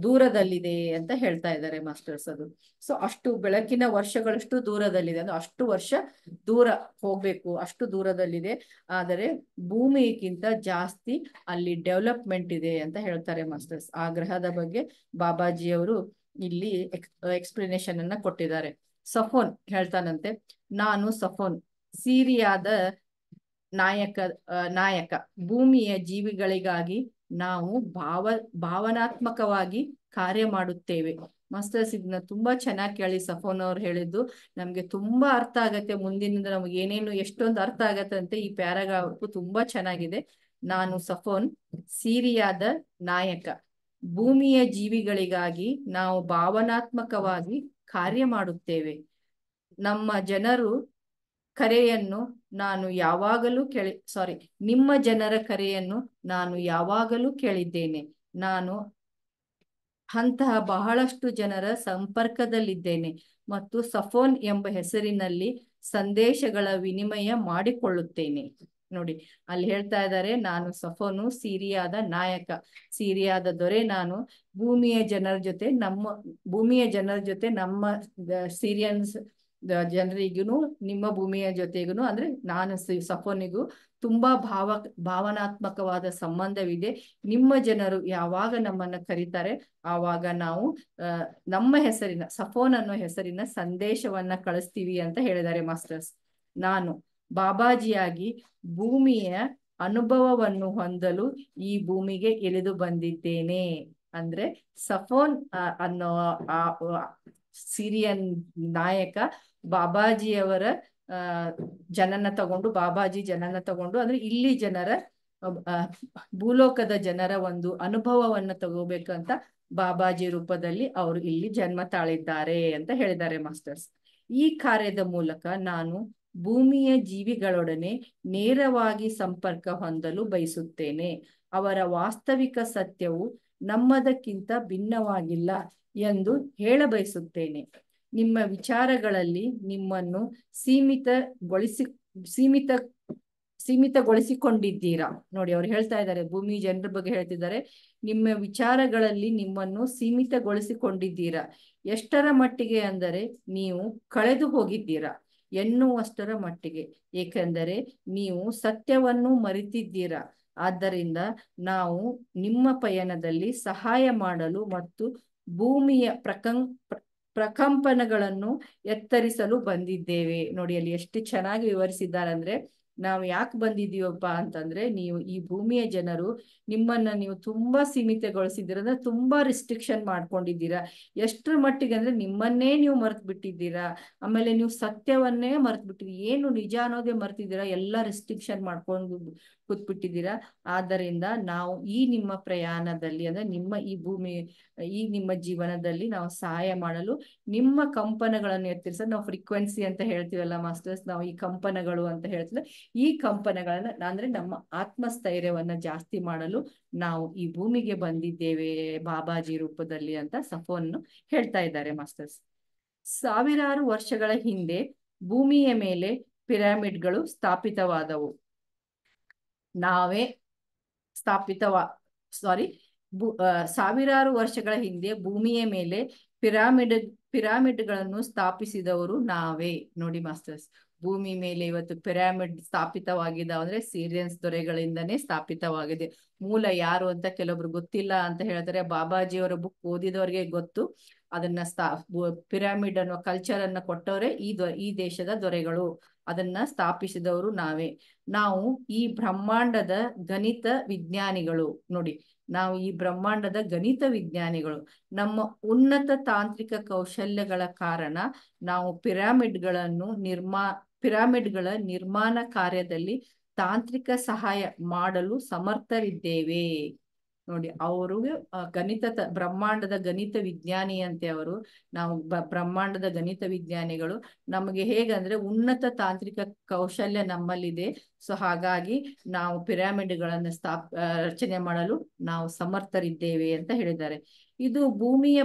ದೂರದಲ್ಲಿದೆ ಅಂತ ಹೇಳ್ತಾ ಇದ್ದಾರೆ ಮಾಸ್ಟರ್ಸ್. ಅದು ಸೊ ಅಷ್ಟು ಬೆಳಕಿನ ವರ್ಷಗಳಷ್ಟು ದೂರದಲ್ಲಿದೆ, ಅಂದ್ರೆ ಅಷ್ಟು ವರ್ಷ ದೂರ ಹೋಗ್ಬೇಕು, ಅಷ್ಟು ದೂರದಲ್ಲಿದೆ. ಆದರೆ ಭೂಮಿಗಿಂತ ಜಾಸ್ತಿ ಅಲ್ಲಿ ಡೆವಲಪ್ಮೆಂಟ್ ಇದೆ ಅಂತ ಹೇಳ್ತಾರೆ ಮಾಸ್ಟರ್ಸ್. ಆ ಗ್ರಹದ ಬಗ್ಗೆ ಬಾಬಾಜಿಯವರು ಇಲ್ಲಿ ಎಕ್ಸ್ಪ್ಲನೇಷನ್ ಅನ್ನ ಕೊಟ್ಟಿದ್ದಾರೆ. ಸಫೋನ್ ಹೇಳ್ತಾನಂತೆ, ನಾನು ಸಫೋನ್, ಸಿರಿಯಾದ ನಾಯಕ. ಭೂಮಿಯ ಜೀವಿಗಳಿಗಾಗಿ ನಾವು ಭಾವನಾತ್ಮಕವಾಗಿ ಕಾರ್ಯ ಮಾಡುತ್ತೇವೆ. ಮಾಸ್ಟರ್ಸ್ ಇದನ್ನ ತುಂಬಾ ಚೆನ್ನಾಗಿ ಕೇಳಿ, ಸಫೋನ್ ಅವ್ರು ಹೇಳಿದ್ದು ನಮ್ಗೆ ತುಂಬಾ ಅರ್ಥ ಆಗತ್ತೆ. ಮುಂದಿನಿಂದ ನಮ್ಗೆ ಏನೇನು ಎಷ್ಟೊಂದು ಅರ್ಥ ಆಗತ್ತೆ ಅಂತ ಈ ಪ್ಯಾರಾಗ್ರಾಫ್ ತುಂಬಾ ಚೆನ್ನಾಗಿದೆ. ನಾನು ಸಫೋನ್, ಸಿರಿಯಾದ ನಾಯಕ. ಭೂಮಿಯ ಜೀವಿಗಳಿಗಾಗಿ ನಾವು ಭಾವನಾತ್ಮಕವಾಗಿ ಕಾರ್ಯ ಮಾಡುತ್ತೇವೆ. ನಮ್ಮ ಜನರು ಕರೆಯನ್ನು ನಾನು ಯಾವಾಗಲೂ ನಿಮ್ಮ ಜನರ ಕರೆಯನ್ನು ನಾನು ಯಾವಾಗಲೂ ಕೇಳಿದ್ದೇನೆ. ನಾನು ಅಂತಹ ಬಹಳಷ್ಟು ಜನರ ಸಂಪರ್ಕದಲ್ಲಿದ್ದೇನೆ ಮತ್ತು ಸಫೋನ್ ಎಂಬ ಹೆಸರಿನಲ್ಲಿ ಸಂದೇಶಗಳ ವಿನಿಮಯ ಮಾಡಿಕೊಳ್ಳುತ್ತೇನೆ. ನೋಡಿ, ಅಲ್ಲಿ ಹೇಳ್ತಾ ಇದ್ದಾರೆ, ನಾನು ಸಫೋನು, ಸಿರಿಯಾದ ನಾಯಕ, ಸಿರಿಯಾದ ದೊರೆ ನಾನು. ಭೂಮಿಯ ಜನರ ಜೊತೆ ನಮ್ಮ ಸಿರಿಯನ್ಸ್ ಜನರಿಗೂ ನಿಮ್ಮ ಭೂಮಿಯ ಜೊತೆಗೂ ಅಂದ್ರೆ ನಾನು ಸಫೋನಿಗೂ ತುಂಬಾ ಭಾವನಾತ್ಮಕವಾದ ಸಂಬಂಧವಿದೆ. ನಿಮ್ಮ ಜನರು ಯಾವಾಗ ನಮ್ಮನ್ನ ಕರೀತಾರೆ ಆವಾಗ ನಾವು ನಮ್ಮ ಹೆಸರಿನ, ಸಫೋನ್ ಅನ್ನೋ ಹೆಸರಿನ ಸಂದೇಶವನ್ನ ಕಳಿಸ್ತೀವಿ ಅಂತ ಹೇಳಿದ್ದಾರೆ ಮಾಸ್ಟರ್ಸ್. ನಾನು ಬಾಬಾಜಿಯಾಗಿ ಭೂಮಿಯ ಅನುಭವವನ್ನು ಹೊಂದಲು ಈ ಭೂಮಿಗೆ ಇಳಿದು ಬಂದಿದ್ದೇನೆ. ಅಂದ್ರೆ ಸಫೋನ್ ಅನ್ನೋ ಸಿರಿಯನ್ ನಾಯಕ ಬಾಬಾಜಿಯವರ ಬಾಬಾಜಿ ಜನನ ತಗೊಂಡು ಅಂದ್ರೆ ಇಲ್ಲಿ ಜನರ ಭೂಲೋಕದ ಜನರ ಒಂದು ಅನುಭವವನ್ನ ತಗೋಬೇಕಂತ ಬಾಬಾಜಿ ರೂಪದಲ್ಲಿ ಅವರು ಇಲ್ಲಿ ಜನ್ಮ ತಾಳಿದ್ದಾರೆ ಅಂತ ಹೇಳಿದ್ದಾರೆ ಮಾಸ್ಟರ್ಸ್. ಈ ಕಾರ್ಯದ ಮೂಲಕ ನಾನು ಭೂಮಿಯ ಜೀವಿಗಳೊಡನೆ ನೇರವಾಗಿ ಸಂಪರ್ಕ ಹೊಂದಲು ಬಯಸುತ್ತೇನೆ. ಅವರ ವಾಸ್ತವಿಕ ಸತ್ಯವು ನಮ್ಮದಕ್ಕಿಂತ ಭಿನ್ನವಾಗಿಲ್ಲ ಎಂದು ಹೇಳ ಬಯಸುತ್ತೇನೆ. ನಿಮ್ಮ ವಿಚಾರಗಳಲ್ಲಿ ನಿಮ್ಮನ್ನು ಸೀಮಿತಗೊಳಿಸಿಕೊಂಡಿದ್ದೀರಾ. ನೋಡಿ, ಅವ್ರು ಹೇಳ್ತಾ ಇದ್ದಾರೆ, ಭೂಮಿ ಜನರ ಬಗ್ಗೆ ಹೇಳ್ತಿದ್ದಾರೆ, ನಿಮ್ಮ ವಿಚಾರಗಳಲ್ಲಿ ನಿಮ್ಮನ್ನು ಸೀಮಿತಗೊಳಿಸಿಕೊಂಡಿದ್ದೀರಾ. ಎಷ್ಟರ ಮಟ್ಟಿಗೆ ಅಂದರೆ ನೀವು ಕಳೆದು ಹೋಗಿದ್ದೀರಾ ಎನ್ನುವಷ್ಟರ ಮಟ್ಟಿಗೆ, ಏಕೆಂದರೆ ನೀವು ಸತ್ಯವನ್ನು ಮರೆತಿದ್ದೀರಾ. ಆದ್ದರಿಂದ ನಾವು ನಿಮ್ಮ ಪಯಣದಲ್ಲಿ ಸಹಾಯ ಮಾಡಲು ಮತ್ತು ಭೂಮಿಯ ಪ್ರಕಂಪನಗಳನ್ನು ಎತ್ತರಿಸಲು ಬಂದಿದ್ದೇವೆ. ನೋಡಿ, ಅಲ್ಲಿ ಎಷ್ಟು ಚೆನ್ನಾಗಿ ವಿವರಿಸಿದ್ದಾರೆ ಅಂದ್ರೆ, ನಾವು ಯಾಕೆ ಬಂದಿದ್ದೀವಪ್ಪ ಅಂತಂದ್ರೆ, ನೀವು ಈ ಭೂಮಿಯ ಜನರು ನಿಮ್ಮನ್ನ ನೀವು ತುಂಬಾ ಸೀಮಿತಗೊಳಿಸಿದ್ದೀರ, ಅಂದ್ರೆ ತುಂಬಾ ರಿಸ್ಟ್ರಿಕ್ಷನ್ ಮಾಡ್ಕೊಂಡಿದ್ದೀರಾ. ಎಷ್ಟರ ಮಟ್ಟಿಗೆ ಅಂದ್ರೆ ನಿಮ್ಮನ್ನೇ ನೀವು ಮರ್ತು ಬಿಟ್ಟಿದ್ದೀರಾ. ಆಮೇಲೆ ನೀವು ಸತ್ಯವನ್ನೇ ಮರ್ತು ಬಿಟ್ಟಿದ್ದೀರಾ, ಏನು ನಿಜ ಅನ್ನೋದೇ ಮರ್ತಿದ್ದೀರಾ, ಎಲ್ಲ ರಿಸ್ಟ್ರಿಕ್ಷನ್ ಮಾಡ್ಕೊಂಡು ಕೂತ್ಬಿಟ್ಟಿದ್ದೀರಾ. ಆದ್ದರಿಂದ ನಾವು ಈ ನಿಮ್ಮ ಪ್ರಯಾಣದಲ್ಲಿ ಅಂದ್ರೆ ನಿಮ್ಮ ಜೀವನದಲ್ಲಿ ನಾವು ಸಹಾಯ ಮಾಡಲು ನಿಮ್ಮ ಕಂಪನಗಳನ್ನು ಎತ್ತರಿಸಲು, ನಾವು ಫ್ರೀಕ್ವೆನ್ಸಿ ಅಂತ ಹೇಳ್ತೀವಲ್ಲ ಮಾಸ್ಟರ್ಸ್, ನಾವು ಈ ಕಂಪನಗಳು ಅಂತ ಹೇಳ್ತೀವಿ, ಈ ಕಂಪನಗಳನ್ನ ಅಂದ್ರೆ ನಮ್ಮ ಆತ್ಮಸ್ಥೈರ್ಯವನ್ನ ಜಾಸ್ತಿ ಮಾಡಲು ನಾವು ಈ ಭೂಮಿಗೆ ಬಂದಿದ್ದೇವೆ ಬಾಬಾಜಿ ರೂಪದಲ್ಲಿ ಅಂತ ಸಫೋನ್ ಹೇಳ್ತಾ ಇದ್ದಾರೆ ಮಾಸ್ಟರ್ಸ್. ಸಾವಿರಾರು ವರ್ಷಗಳ ಹಿಂದೆ ಭೂಮಿಯ ಮೇಲೆ ಪಿರಮಿಡ್ಗಳು ಸ್ಥಾಪಿತವಾದವು. ನಾವೇ ಸಾವಿರಾರು ವರ್ಷಗಳ ಹಿಂದೆ ಭೂಮಿಯ ಮೇಲೆ ಪಿರಾಮಿಡ್ಗಳನ್ನು ಸ್ಥಾಪಿಸಿದವರು ನಾವೇ. ನೋಡಿ ಮಾಸ್ಟರ್ಸ್, ಭೂಮಿ ಮೇಲೆ ಇವತ್ತು ಪಿರಾಮಿಡ್ ಸ್ಥಾಪಿತವಾಗಿದ್ದಾವೆ ಅಂದ್ರೆ ಸಿರಿಯನ್ಸ್ ದೊರೆಗಳಿಂದನೇ ಸ್ಥಾಪಿತವಾಗಿದೆ. ಮೂಲ ಯಾರು ಅಂತ ಕೆಲವೊಬ್ರು ಗೊತ್ತಿಲ್ಲ ಅಂತ ಹೇಳ್ತಾರೆ. ಬಾಬಾಜಿಯವರ ಬುಕ್ ಓದಿದವರಿಗೆ ಗೊತ್ತು. ಅದನ್ನ ಪಿರಾಮಿಡ್ ಅನ್ನೋ ಕಲ್ಚರ್ ಅನ್ನ ಕೊಟ್ಟವರೇ ಈ ದೇಶದ ದೊರೆಗಳು. ಅದನ್ನ ಸ್ಥಾಪಿಸಿದವರು ನಾವೇ. ನಾವು ಈ ಬ್ರಹ್ಮಾಂಡದ ಗಣಿತ ವಿಜ್ಞಾನಿಗಳು. ನೋಡಿ, ನಾವು ಈ ಬ್ರಹ್ಮಾಂಡದ ಗಣಿತ ವಿಜ್ಞಾನಿಗಳು. ನಮ್ಮ ಉನ್ನತ ತಾಂತ್ರಿಕ ಕೌಶಲ್ಯಗಳ ಕಾರಣ ನಾವು ಪಿರಾಮಿಡ್ಗಳ ನಿರ್ಮಾಣ ಕಾರ್ಯದಲ್ಲಿ ತಾಂತ್ರಿಕ ಸಹಾಯ ಮಾಡಲು ಸಮರ್ಥರಿದ್ದೇವೆ. ನೋಡಿ, ಅವರು ಬ್ರಹ್ಮಾಂಡದ ಗಣಿತ ವಿಜ್ಞಾನಿ ಅಂತೆ ಅವರು. ನಾವು ಬ್ರಹ್ಮಾಂಡದ ಗಣಿತ ವಿಜ್ಞಾನಿಗಳು. ನಮಗೆ ಹೇಗಂದ್ರೆ ಉನ್ನತ ತಾಂತ್ರಿಕ ಕೌಶಲ್ಯ ನಮ್ಮಲ್ಲಿದೆ. ಸೊ ಹಾಗಾಗಿ ನಾವು ಪಿರಾಮಿಡ್ಗಳನ್ನು ರಚನೆ ಮಾಡಲು ನಾವು ಸಮರ್ಥರಿದ್ದೇವೆ ಅಂತ ಹೇಳಿದ್ದಾರೆ. ಇದು ಭೂಮಿಯ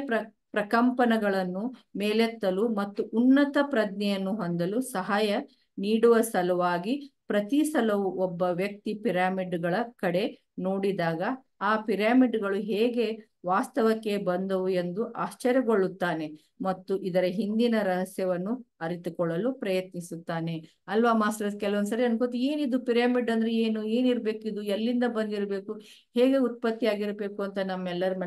ಪ್ರಕಂಪನಗಳನ್ನು ಮೇಲೆತ್ತಲು ಮತ್ತು ಉನ್ನತ ಪ್ರಜ್ಞೆಯನ್ನು ಹೊಂದಲು ಸಹಾಯ ನೀಡುವ ಸಲುವಾಗಿ ಪ್ರತಿ ಸಲವೂ ಒಬ್ಬ ವ್ಯಕ್ತಿ ಪಿರಾಮಿಡ್ಗಳ ಕಡೆ ನೋಡಿದಾಗ ಆ ಪಿರಾಮಿಡ್ಗಳು ಹೇಗೆ ವಾಸ್ತವಕ್ಕೆ ಬಂದವು ಎಂದು ಆಶ್ಚರ್ಯಗೊಳ್ಳುತ್ತಾನೆ ಮತ್ತು ಇದರ ಹಿಂದಿನ ರಹಸ್ಯವನ್ನು ಅರಿತುಕೊಳ್ಳಲು ಪ್ರಯತ್ನಿಸುತ್ತಾನೆ. ಅಲ್ವಾ ಮಾಸ್ಟರ್ಸ್? ಕೆಲವೊಂದ್ಸರಿ ಅನ್ಕೋತಿ, ಏನಿದು ಪಿರಾಮಿಡ್ ಅಂದ್ರೆ ಏನಿರ್ಬೇಕು, ಇದು ಎಲ್ಲಿಂದ ಬಂದಿರಬೇಕು, ಹೇಗೆ ಉತ್ಪತ್ತಿ ಆಗಿರ್ಬೇಕು ಅಂತ ನಮ್ಮೆಲ್ಲರ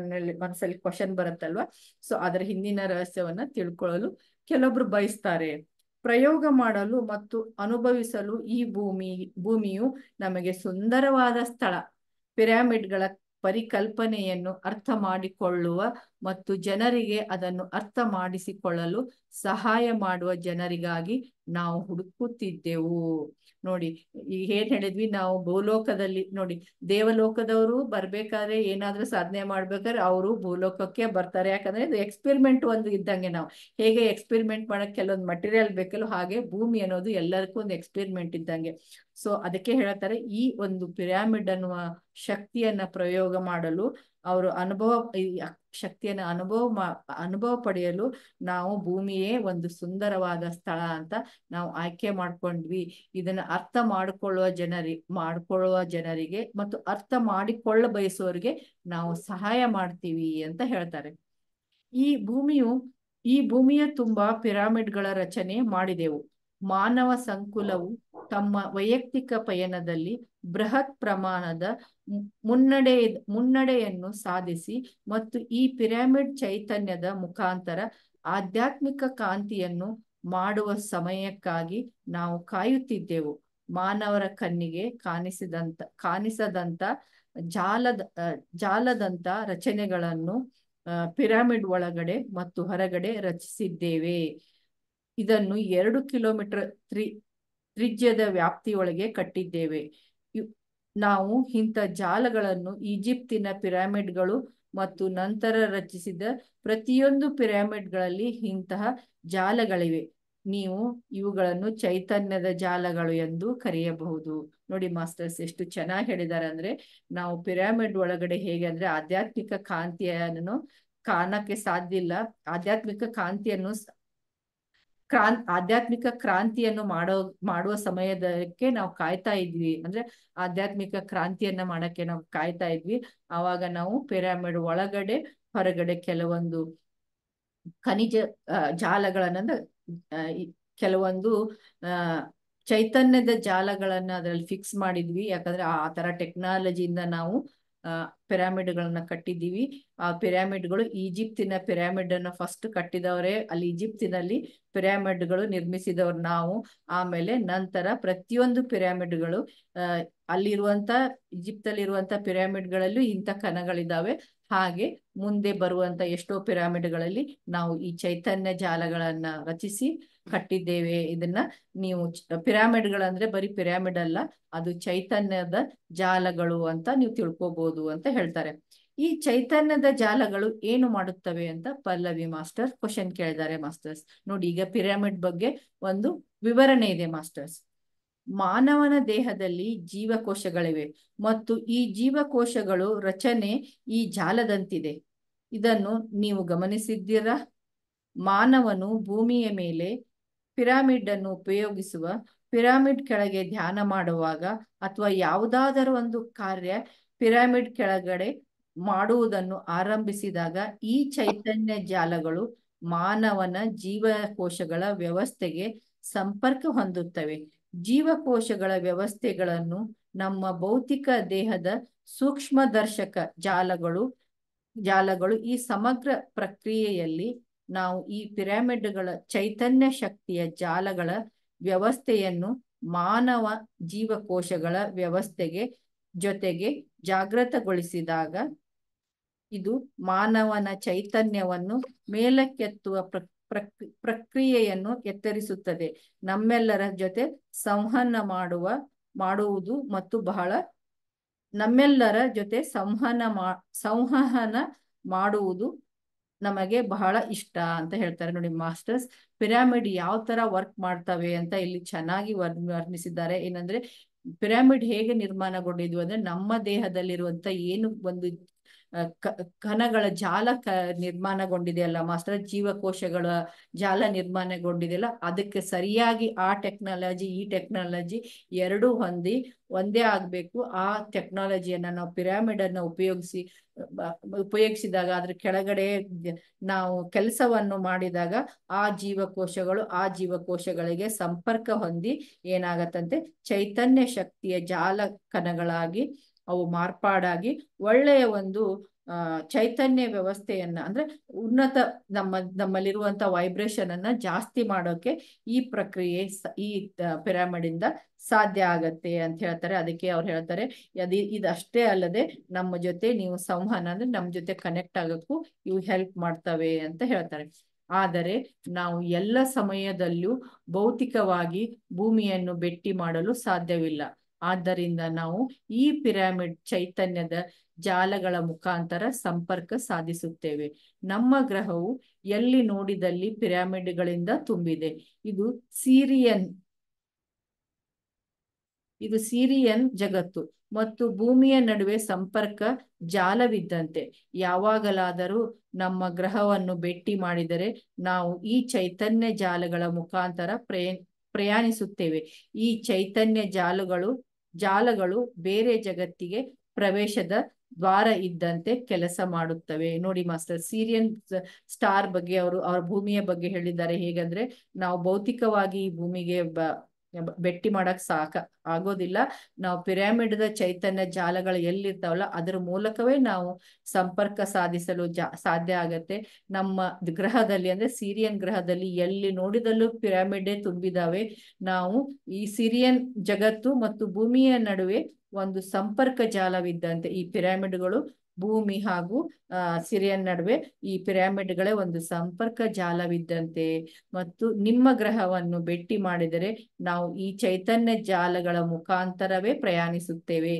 ಮನಸ್ಸಲ್ಲಿ ಕ್ವಶನ್ ಬರುತ್ತಲ್ವಾ. ಸೊ ಅದರ ಹಿಂದಿನ ರಹಸ್ಯವನ್ನ ತಿಳ್ಕೊಳ್ಳಲು ಕೆಲವೊಬ್ರು ಬಯಸ್ತಾರೆ. ಪ್ರಯೋಗ ಮಾಡಲು ಮತ್ತು ಅನುಭವಿಸಲು ಈ ಭೂಮಿಯು ನಮಗೆ ಸುಂದರವಾದ ಸ್ಥಳ. ಪಿರಾಮಿಡ್ಗಳ ಪರಿಕಲ್ಪನೆಯನ್ನು ಅರ್ಥ ಮಾಡಿಕೊಳ್ಳುವ ಮತ್ತು ಜನರಿಗೆ ಅದನ್ನು ಅರ್ಥ ಮಾಡಿಸಿಕೊಳ್ಳಲು ಸಹಾಯ ಮಾಡುವ ಜನರಿಗಾಗಿ ನಾವು ಹುಡುಕುತ್ತಿದ್ದೆವು. ನೋಡಿ, ಈಗ ಏನ್ ಹೇಳಿದ್ವಿ, ನಾವು ಭೂಲೋಕದಲ್ಲಿ ನೋಡಿ, ದೇವಲೋಕದವರು ಬರ್ಬೇಕಾದ್ರೆ ಏನಾದ್ರೂ ಸಾಧನೆ ಮಾಡ್ಬೇಕಾದ್ರೆ ಅವರು ಭೂಲೋಕಕ್ಕೆ ಬರ್ತಾರೆ. ಯಾಕಂದ್ರೆ ಇದು ಎಕ್ಸ್ಪೆರಿಮೆಂಟ್ ಒಂದು ಇದ್ದಂಗೆ. ನಾವು ಹೇಗೆ ಎಕ್ಸ್ಪೆರಿಮೆಂಟ್ ಮಾಡಕ್ ಕೆಲವೊಂದು ಮಟೀರಿಯಲ್ ಬೇಕಲ್ಲ, ಹಾಗೆ ಭೂಮಿ ಅನ್ನೋದು ಎಲ್ಲರಿಗೂ ಒಂದು ಎಕ್ಸ್ಪೆರಿಮೆಂಟ್ ಇದ್ದಂಗೆ. ಸೊ ಅದಕ್ಕೆ ಹೇಳ್ತಾರೆ, ಈ ಒಂದು ಪಿರಾಮಿಡ್ ಅನ್ನುವ ಶಕ್ತಿಯನ್ನ ಪ್ರಯೋಗ ಮಾಡಲು ಅವರು ಶಕ್ತಿಯನ್ನ ಅನುಭವ ಪಡೆಯಲು ನಾವು ಭೂಮಿಯೇ ಒಂದು ಸುಂದರವಾದ ಸ್ಥಳ ಅಂತ ನಾವು ಆಯ್ಕೆ ಮಾಡ್ಕೊಂಡ್ವಿ. ಇದನ್ನ ಅರ್ಥ ಮಾಡಿಕೊಳ್ಳುವ ಜನರಿಗೆ ಮತ್ತು ಅರ್ಥ ಮಾಡಿಕೊಳ್ಳ ಬಯಸುವವರಿಗೆ ನಾವು ಸಹಾಯ ಮಾಡ್ತೀವಿ ಅಂತ ಹೇಳ್ತಾರೆ. ಈ ಭೂಮಿಯ ತುಂಬಾ ಪಿರಾಮಿಡ್ಗಳ ರಚನೆ ಮಾಡಿದೆವು. ಮಾನವ ಸಂಕುಲವು ತಮ್ಮ ವೈಯಕ್ತಿಕ ಪಯಣದಲ್ಲಿ ಬೃಹತ್ ಪ್ರಮಾಣದ ಮುನ್ನಡೆಯನ್ನು ಸಾಧಿಸಿ ಮತ್ತು ಈ ಪಿರಾಮಿಡ್ ಚೈತನ್ಯದ ಮುಖಾಂತರ ಆಧ್ಯಾತ್ಮಿಕ ಕಾಂತಿಯನ್ನು ಮಾಡುವ ಸಮಯಕ್ಕಾಗಿ ನಾವು ಕಾಯುತ್ತಿದ್ದೆವು. ಮಾನವರ ಕಣ್ಣಿಗೆ ಕಾಣಿಸದಂತ ಜಾಲದಂತ ರಚನೆಗಳನ್ನು ಪಿರಾಮಿಡ್ ಒಳಗಡೆ ಮತ್ತು ಹೊರಗಡೆ ರಚಿಸಿದ್ದೇವೆ. ಇದನ್ನು 2 ಕಿಲೋಮೀಟರ್ ತ್ರಿಜ್ಯದ ವ್ಯಾಪ್ತಿಯೊಳಗೆ ಕಟ್ಟಿದ್ದೇವೆ. ನಾವು ಇಂಥ ಜಾಲಗಳನ್ನು ಈಜಿಪ್ತಿನ ಪಿರಾಮಿಡ್ಗಳು ಮತ್ತು ನಂತರ ರಚಿಸಿದ ಪ್ರತಿಯೊಂದು ಪಿರಾಮಿಡ್ಗಳಲ್ಲಿ ಇಂತಹ ಜಾಲಗಳಿವೆ. ನೀವು ಇವುಗಳನ್ನು ಚೈತನ್ಯದ ಜಾಲಗಳು ಎಂದು ಕರೆಯಬಹುದು. ನೋಡಿ ಮಾಸ್ಟರ್ಸ್, ಎಷ್ಟು ಚೆನ್ನಾಗಿ ಹೇಳಿದ್ದಾರೆ ಅಂದ್ರೆ, ನಾವು ಪಿರಾಮಿಡ್ ಒಳಗಡೆ ಹೇಗೆ ಅಂದ್ರೆ ಆಧ್ಯಾತ್ಮಿಕ ಕಾಂತಿಯನ್ನು ಕಾಣಕ್ಕೆ ಸಾಧ್ಯ ಇಲ್ಲ. ಆಧ್ಯಾತ್ಮಿಕ ಕ್ರಾಂತಿಯನ್ನು ಮಾಡುವ ಸಮಯದಕ್ಕೆ ನಾವು ಕಾಯ್ತಾ ಇದ್ವಿ. ಅಂದ್ರೆ ಆಧ್ಯಾತ್ಮಿಕ ಕ್ರಾಂತಿಯನ್ನ ಮಾಡಕ್ಕೆ ನಾವು ಕಾಯ್ತಾ ಇದ್ವಿ. ಆವಾಗ ನಾವು ಪಿರಾಮಿಡ್ ಒಳಗಡೆ ಹೊರಗಡೆ ಕೆಲವೊಂದು ಖನಿಜ ಜಾಲಗಳನ್ನ ಕೆಲವೊಂದು ಚೈತನ್ಯದ ಜಾಲಗಳನ್ನ ಅದರಲ್ಲಿ ಫಿಕ್ಸ್ ಮಾಡಿದ್ವಿ. ಯಾಕಂದ್ರೆ ಆ ತರ ಟೆಕ್ನಾಲಜಿಯಿಂದ ನಾವು ಪಿರಾಮಿಡ್ಗಳನ್ನ ಕಟ್ಟಿದ್ದೀವಿ. ಆ ಪಿರಾಮಿಡ್ಗಳು ಈಜಿಪ್ತಿನ ಪಿರಾಮಿಡ್ ಅನ್ನು ಫಸ್ಟ್ ಕಟ್ಟಿದವರೇ. ಅಲ್ಲಿ ಈಜಿಪ್ತಿನಲ್ಲಿ ಪಿರಾಮಿಡ್ಗಳು ನಿರ್ಮಿಸಿದವರು ನಾವು. ಆಮೇಲೆ ನಂತರ ಪ್ರತಿಯೊಂದು ಪಿರಾಮಿಡ್ಗಳು ಅಲ್ಲಿರುವಂತ ಈಜಿಪ್ತಲ್ಲಿರುವಂತ ಪಿರಾಮಿಡ್ಗಳಲ್ಲೂ ಇಂಥ ಕಣಗಳಿದ್ದಾವೆ. ಹಾಗೆ ಮುಂದೆ ಬರುವಂತ ಎಷ್ಟೋ ಪಿರಾಮಿಡ್ಗಳಲ್ಲಿ ನಾವು ಈ ಚೈತನ್ಯ ಜಾಲಗಳನ್ನ ರಚಿಸಿ ಕಟ್ಟಿದ್ದೇವೆ. ಇದನ್ನ ನೀವು ಪಿರಾಮಿಡ್ಗಳಂದ್ರೆ ಬರೀ ಪಿರಾಮಿಡ್ ಅಲ್ಲ, ಅದು ಚೈತನ್ಯದ ಜಾಲಗಳು ಅಂತ ನೀವು ತಿಳ್ಕೊಬಹುದು ಅಂತ ಹೇಳ್ತಾರೆ. ಈ ಚೈತನ್ಯದ ಜಾಲಗಳು ಏನು ಮಾಡುತ್ತವೆ ಅಂತ ಪಲ್ಲವಿ ಮಾಸ್ಟರ್ ಕ್ವಶನ್ ಕೇಳಿದ್ದಾರೆ ಮಾಸ್ಟರ್ಸ್. ನೋಡಿ, ಈಗ ಪಿರಾಮಿಡ್ ಬಗ್ಗೆ ಒಂದು ವಿವರಣೆ ಇದೆ ಮಾಸ್ಟರ್ಸ್. ಮಾನವನ ದೇಹದಲ್ಲಿ ಜೀವಕೋಶಗಳಿವೆ ಮತ್ತು ಈ ಜೀವಕೋಶಗಳು ರಚನೆ ಈ ಜಾಲದಂತಿದೆ. ಇದನ್ನು ನೀವು ಗಮನಿಸಿದ್ದೀರಾ? ಮಾನವನು ಭೂಮಿಯ ಮೇಲೆ ಪಿರಾಮಿಡ್ ಅನ್ನು ಉಪಯೋಗಿಸುವ, ಪಿರಾಮಿಡ್ ಕೆಳಗೆ ಧ್ಯಾನ ಮಾಡುವಾಗ ಅಥವಾ ಯಾವುದಾದರೂ ಒಂದು ಕಾರ್ಯ ಪಿರಾಮಿಡ್ ಕೆಳಗಡೆ ಮಾಡುವುದನ್ನು ಆರಂಭಿಸಿದಾಗ ಈ ಚೈತನ್ಯ ಜಾಲಗಳು ಮಾನವನ ಜೀವಕೋಶಗಳ ವ್ಯವಸ್ಥೆಗೆ ಸಂಪರ್ಕ ಹೊಂದುತ್ತವೆ. ಜೀವಕೋಶಗಳ ವ್ಯವಸ್ಥೆಗಳನ್ನು ನಮ್ಮ ಭೌತಿಕ ದೇಹದ ಸೂಕ್ಷ್ಮದರ್ಶಕ ಜಾಲಗಳು ಈ ಸಮಗ್ರ ಪ್ರಕ್ರಿಯೆಯಲ್ಲಿ ನಾವು ಈ ಪಿರಾಮಿಡ್ಗಳ ಚೈತನ್ಯ ಶಕ್ತಿಯ ಜಾಲಗಳ ವ್ಯವಸ್ಥೆಯನ್ನು ಮಾನವ ಜೀವಕೋಶಗಳ ವ್ಯವಸ್ಥೆಗೆ ಜೊತೆಗೆ ಜಾಗೃತಗೊಳಿಸಿದಾಗ ಇದು ಮಾನವನ ಚೈತನ್ಯವನ್ನು ಮೇಲಕ್ಕೆತ್ತುವ ಪ್ರಕ್ರಿಯೆಯನ್ನು ಎತ್ತರಿಸುತ್ತದೆ. ನಮ್ಮೆಲ್ಲರ ಜೊತೆ ಸಂವಹನ ಮಾಡುವುದು ಮತ್ತು ನಮ್ಮೆಲ್ಲರ ಜೊತೆ ಸಂವಹನ ಮಾಡುವುದು ನಮಗೆ ಬಹಳ ಇಷ್ಟ ಅಂತ ಹೇಳ್ತಾರೆ. ನೋಡಿ ಮಾಸ್ಟರ್ಸ್, ಪಿರಾಮಿಡ್ ಯಾವ ತರ ವರ್ಕ್ ಮಾಡ್ತವೆ ಅಂತ ಇಲ್ಲಿ ಚೆನ್ನಾಗಿ ವರ್ಣಿಸಿದ್ದಾರೆ. ಏನಂದ್ರೆ ಪಿರಾಮಿಡ್ ಹೇಗೆ ನಿರ್ಮಾಣಗೊಂಡಿದ್ವು ಅಂದ್ರೆ, ನಮ್ಮ ದೇಹದಲ್ಲಿರುವಂತ ಏನು ಒಂದು ಕಣಗಳ ಜಾಲ ನಿರ್ಮಾಣಗೊಂಡಿದೆಯಲ್ಲ ಮಾಸ್ಟರ್, ಜೀವಕೋಶಗಳ ಜಾಲ ನಿರ್ಮಾಣಗೊಂಡಿದೆಯಲ್ಲ, ಅದಕ್ಕೆ ಸರಿಯಾಗಿ ಆ ಟೆಕ್ನಾಲಜಿ ಈ ಟೆಕ್ನಾಲಜಿ ಎರಡೂ ಹೊಂದಿ ಒಂದೇ ಆಗ್ಬೇಕು. ಆ ಟೆಕ್ನಾಲಜಿಯನ್ನ ನಾವು ಪಿರಾಮಿಡ್ ಅನ್ನ ಉಪಯೋಗಿಸಿದಾಗ ಅದ್ರ ಕೆಳಗಡೆ ನಾವು ಕೆಲಸವನ್ನು ಮಾಡಿದಾಗ ಆ ಜೀವಕೋಶಗಳಿಗೆ ಸಂಪರ್ಕ ಹೊಂದಿ ಏನಾಗತ್ತಂತೆ, ಚೈತನ್ಯ ಶಕ್ತಿಯ ಜಾಲ ಕಣಗಳಾಗಿ ಅವು ಮಾರ್ಪಾಡಾಗಿ ಒಳ್ಳೆಯ ಒಂದು ಚೈತನ್ಯ ವ್ಯವಸ್ಥೆಯನ್ನ ಅಂದ್ರೆ ಉನ್ನತ ನಮ್ಮಲ್ಲಿರುವಂತ ವೈಬ್ರೇಷನ್ ಅನ್ನ ಜಾಸ್ತಿ ಮಾಡೋಕೆ ಈ ಪ್ರಕ್ರಿಯೆ ಈ ಪಿರಮಿಡ್ ಇಂದ ಸಾಧ್ಯ ಆಗತ್ತೆ ಅಂತ ಹೇಳ್ತಾರೆ. ಅದಕ್ಕೆ ಅವ್ರು ಹೇಳ್ತಾರೆ ಇದಷ್ಟೇ ಅಲ್ಲದೆ ನಮ್ಮ ಜೊತೆ ನೀವು ಸಂವಹನ ಅಂದ್ರೆ ನಮ್ಮ ಜೊತೆ ಕನೆಕ್ಟ್ ಆಗಕ್ಕೂ ಇವು ಹೆಲ್ಪ್ ಮಾಡ್ತವೆ ಅಂತ ಹೇಳ್ತಾರೆ. ಆದರೆ ನಾವು ಎಲ್ಲ ಸಮಯದಲ್ಲೂ ಭೌತಿಕವಾಗಿ ಭೂಮಿಯನ್ನು ಭೇಟಿ ಮಾಡಲು ಸಾಧ್ಯವಿಲ್ಲ. ಆದ್ದರಿಂದ ನಾವು ಈ ಪಿರಮಿಡ್ ಚೈತನ್ಯದ ಜಾಲಗಳ ಮುಖಾಂತರ ಸಂಪರ್ಕ ಸಾಧಿಸುತ್ತೇವೆ. ನಮ್ಮ ಗ್ರಹವು ಎಲ್ಲಿ ನೋಡಿದಲ್ಲಿ ಪಿರಮಿಡ್ಗಳಿಂದ ತುಂಬಿದೆ. ಇದು ಸಿರಿಯನ್ ಜಗತ್ತು ಮತ್ತು ಭೂಮಿಯ ನಡುವೆ ಸಂಪರ್ಕ ಜಾಲವಿದ್ದಂತೆ. ಯಾವಾಗಲಾದರೂ ನಮ್ಮ ಗ್ರಹವನ್ನು ಭೇಟಿ ಮಾಡಿದರೆ ನಾವು ಈ ಚೈತನ್ಯ ಜಾಲಗಳ ಮುಖಾಂತರ ಪ್ರಯಾಣಿಸುತ್ತೇವೆ. ಈ ಚೈತನ್ಯ ಜಾಲಗಳು ಬೇರೆ ಜಗತ್ತಿಗೆ ಪ್ರವೇಶದ ದ್ವಾರ ಇದ್ದಂತೆ ಕೆಲಸ ಮಾಡುತ್ತವೆ. ನೋಡಿ ಮಾಸ್ಟರ್, ಸಿರಿಯನ್ ಸ್ಟಾರ್ ಬಗ್ಗೆ ಅವ್ರ ಭೂಮಿಯ ಬಗ್ಗೆ ಹೇಳಿದ್ದಾರೆ. ಹೇಗಂದ್ರೆ ನಾವು ಭೌತಿಕವಾಗಿ ಈ ಭೂಮಿಗೆ ಭೇಟಿ ಮಾಡಕ್ ಆಗೋದಿಲ್ಲ. ನಾವು ಪಿರಮಿಡ್ದ ಚೈತನ್ಯ ಜಾಲಗಳು ಎಲ್ಲಿರ್ತಾವಲ್ಲ ಅದ್ರ ಮೂಲಕವೇ ನಾವು ಸಂಪರ್ಕ ಸಾಧಿಸಲು ಸಾಧ್ಯ ಆಗತ್ತೆ. ನಮ್ಮ ಗ್ರಹದಲ್ಲಿ ಅಂದ್ರೆ ಸಿರಿಯನ್ ಗ್ರಹದಲ್ಲಿ ಎಲ್ಲಿ ನೋಡಿದಲ್ಲೂ ಪಿರಮಿಡೇ ತುಂಬಿದಾವೆ. ನಾವು ಈ ಸಿರಿಯನ್ ಜಗತ್ತು ಮತ್ತು ಭೂಮಿಯ ನಡುವೆ ಒಂದು ಸಂಪರ್ಕ ಜಾಲವಿದ್ದಂತೆ ಈ ಪಿರಮಿಡ್ಗಳು ಭೂಮಿ ಹಾಗೂ ಸಿರಿಯನ್ ನಡುವೆ ಈ ಪಿರಮಿಡ್ಗಳೇ ಒಂದು ಸಂಪರ್ಕ ಜಾಲವಿದ್ದಂತೆ. ಮತ್ತು ನಿಮ್ಮ ಗ್ರಹವನ್ನು ಭೇಟಿ ಮಾಡಿದರೆ ನಾವು ಈ ಚೈತನ್ಯ ಜಾಲಗಳ ಮುಖಾಂತರವೇ ಪ್ರಯಾಣಿಸುತ್ತೇವೆ.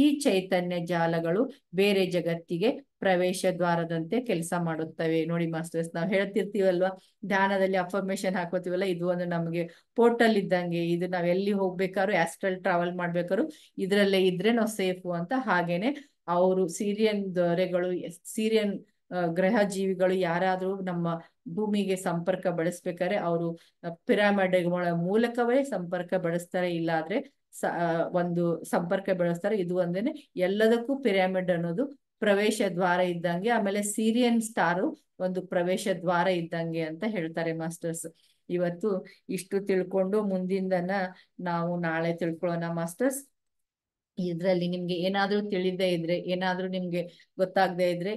ಈ ಚೈತನ್ಯ ಜಾಲಗಳು ಬೇರೆ ಜಗತ್ತಿಗೆ ಪ್ರವೇಶ ದ್ವಾರದಂತೆ ಕೆಲಸ ಮಾಡುತ್ತವೆ. ನೋಡಿ ಮಾಸ್ಟರ್ಸ್, ನಾವು ಹೇಳ್ತಿರ್ತೀವಲ್ವಾ, ಧ್ಯಾನದಲ್ಲಿ ಅಫರ್ಮೇಶನ್ ಹಾಕೋತೀವಲ್ಲ, ಇದು ಒಂದು ನಮಗೆ ಪೋರ್ಟಲ್ ಇದ್ದಂಗೆ. ಇದು ನಾವ್ ಎಲ್ಲಿ ಹೋಗ್ಬೇಕಾದ್ರು, ಆಸ್ಟ್ರಲ್ ಟ್ರಾವೆಲ್ ಮಾಡ್ಬೇಕಾದ್ರು ಇದ್ರಲ್ಲೇ ಇದ್ರೆ ನಾವು ಸೇಫು ಅಂತ. ಹಾಗೇನೆ ಅವರು ಸಿರಿಯನ್ ಗ್ರಹ ಜೀವಿಗಳು ಯಾರಾದ್ರೂ ನಮ್ಮ ಭೂಮಿಗೆ ಸಂಪರ್ಕ ಬೆಳೆಸ್ಬೇಕಾದ್ರೆ ಅವರು ಪಿರಮಿಡ್ಗಳ ಮೂಲಕವೇ ಸಂಪರ್ಕ ಬೆಳೆಸ್ತಾರೆ. ಇಲ್ಲಾದ್ರೆ ಒಂದು ಸಂಪರ್ಕ ಬೆಳೆಸ್ತಾರೆ. ಇದು ಒಂದೇನೆ ಎಲ್ಲದಕ್ಕೂ ಪಿರಮಿಡ್ ಅನ್ನೋದು ಪ್ರವೇಶ ದ್ವಾರ ಇದ್ದಂಗೆ. ಆಮೇಲೆ ಸಿರಿಯನ್ ಸ್ಟಾರು ಒಂದು ಪ್ರವೇಶ ದ್ವಾರ ಇದ್ದಂಗೆ ಅಂತ ಹೇಳ್ತಾರೆ ಮಾಸ್ಟರ್ಸ್. ಇವತ್ತು ಇಷ್ಟು ತಿಳ್ಕೊಂಡು ಮುಂದಿಂದನ ನಾವು ನಾಳೆ ತಿಳ್ಕೊಳ್ಳೋಣ ಮಾಸ್ಟರ್ಸ್. ಇದ್ರಲ್ಲಿ ನಿಮ್ಗೆ ಏನಾದ್ರೂ ತಿಳಿದೇ ಇದ್ರೆ, ಏನಾದ್ರೂ ನಿಮ್ಗೆ ಗೊತ್ತಾಗದೇ ಇದ್ರೆ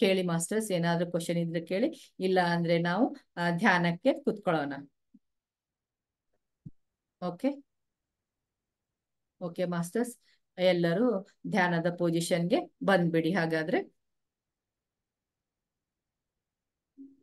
ಕೇಳಿ ಮಾಸ್ಟರ್ಸ್. ಏನಾದ್ರೂ ಕ್ವಶನ್ ಇದ್ರೆ ಕೇಳಿ, ಇಲ್ಲ ಅಂದ್ರೆ ನಾವು ಧ್ಯಾನಕ್ಕೆ ಕುತ್ಕೊಳ್ಳೋಣ. ಓಕೆ ಓಕೆ ಮಾಸ್ಟರ್ಸ್, ಎಲ್ಲರೂ ಧ್ಯಾನದ ಪೊಸಿಷನ್ಗೆ ಬಂದ್ಬಿಡಿ ಹಾಗಾದ್ರೆ.